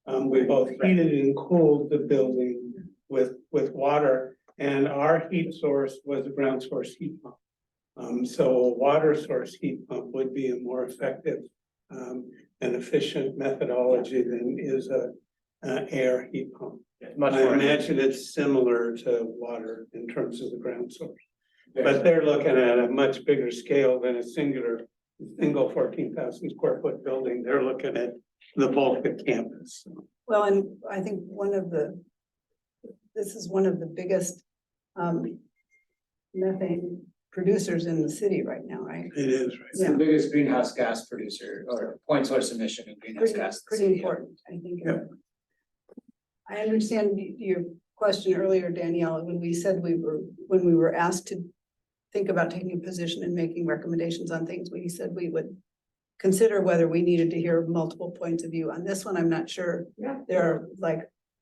We both heated and cooled the building with water, and our heat source was a ground source heat pump. So a water source heat pump would be a more effective and efficient methodology than is an air heat pump. Much I more. imagine it's similar to water in terms of the ground source. But they're looking at a much bigger scale than a single 14,000 square foot building. They're looking at the bulk of campus. Well, and I think this is one of the biggest methane producers in the city right now, right? It is, right? It's the biggest greenhouse gas producer or point source emission of greenhouse gas. Pretty important, I think. Yep. I understand your question earlier, Danielle, when we said when we were asked to think about taking a position and making recommendations on things, we said we would consider whether we needed to hear multiple points of view. On this one, I'm not sure. Yeah.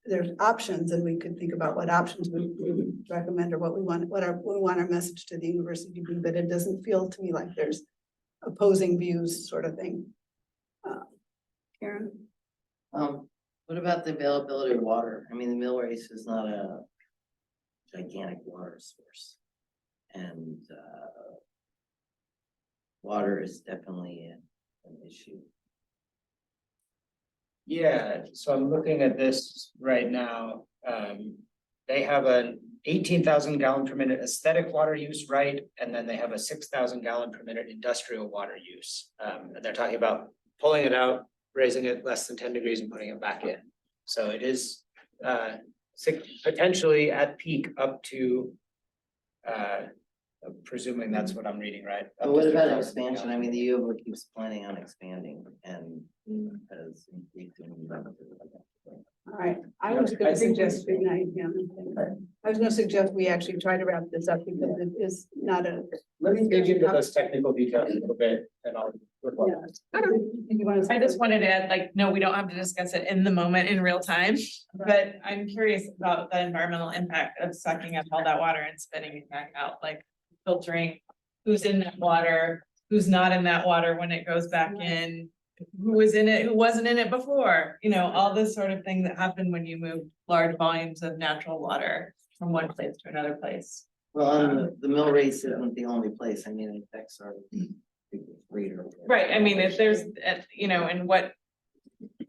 There's options, and we could think about what options we would recommend or what we want our message to the university to be, but it doesn't feel to me like there's opposing views sort of thing. Karen? What about the availability of water? I mean, the mill race is not a gigantic water source. And water is definitely an issue. Yeah, so I'm looking at this right now. They have an 18,000 gallon per minute aesthetic water use, right? And then they have a 6,000 gallon per minute industrial water use. And they're talking about pulling it out, raising it less than 10 degrees and putting it back in. So it is potentially at peak up to presuming that's what I'm reading, right? But what about expansion? I mean, the U of O keeps planning on expanding and has increased. All right, I was gonna suggest good night, yeah. I was gonna suggest we actually try to wrap this up because it is not a. Let me dig into those technical details a little bit and I'll. I just wanted to add, no, we don't have to discuss it in the moment in real time, but I'm curious about the environmental impact of sucking up all that water and spitting it back out, like filtering who's in that water, who's not in that water when it goes back in, who was in it, who wasn't in it before, all this sort of thing that happened when you move large volumes of natural water from one place to another place. Well, the mill race isn't the only place. I mean, it affects our reader. Right, I mean, if there's, and what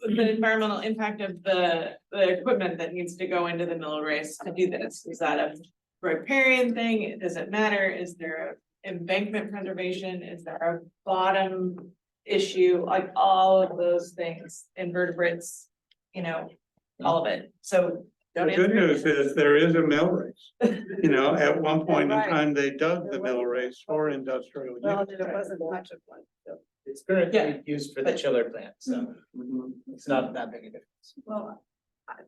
the environmental impact of the equipment that needs to go into the mill race to do this, is that a riparian thing? Does it matter? Is there embankment preservation? Is there a bottom issue? Like all of those things, invertebrates, all of it. So The good news is there is a mill race. At one point in time, they dug the mill race for industrial Well, use. there wasn't much of one, so. It's currently used for the chiller plant, so it's not that big a difference. Well,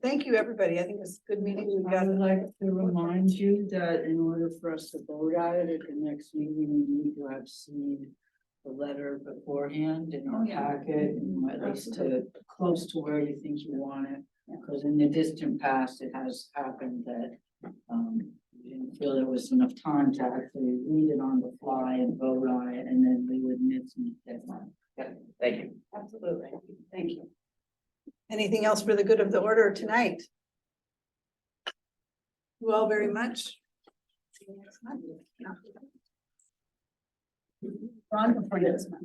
thank you, everybody. I think it's a good meeting. We've I got. would like to remind you that in order for us to vote on it at the next meeting, we need to have seen the letter beforehand in our packet, and at least close to where you think you want it. Because in the distant past, it has happened that we didn't feel there was enough time to actually read it on the fly and vote on it, and then we would miss the deadline. Thank you. Absolutely. Thank you. Anything else for the good of the order tonight? You all very much. Ron, before next month.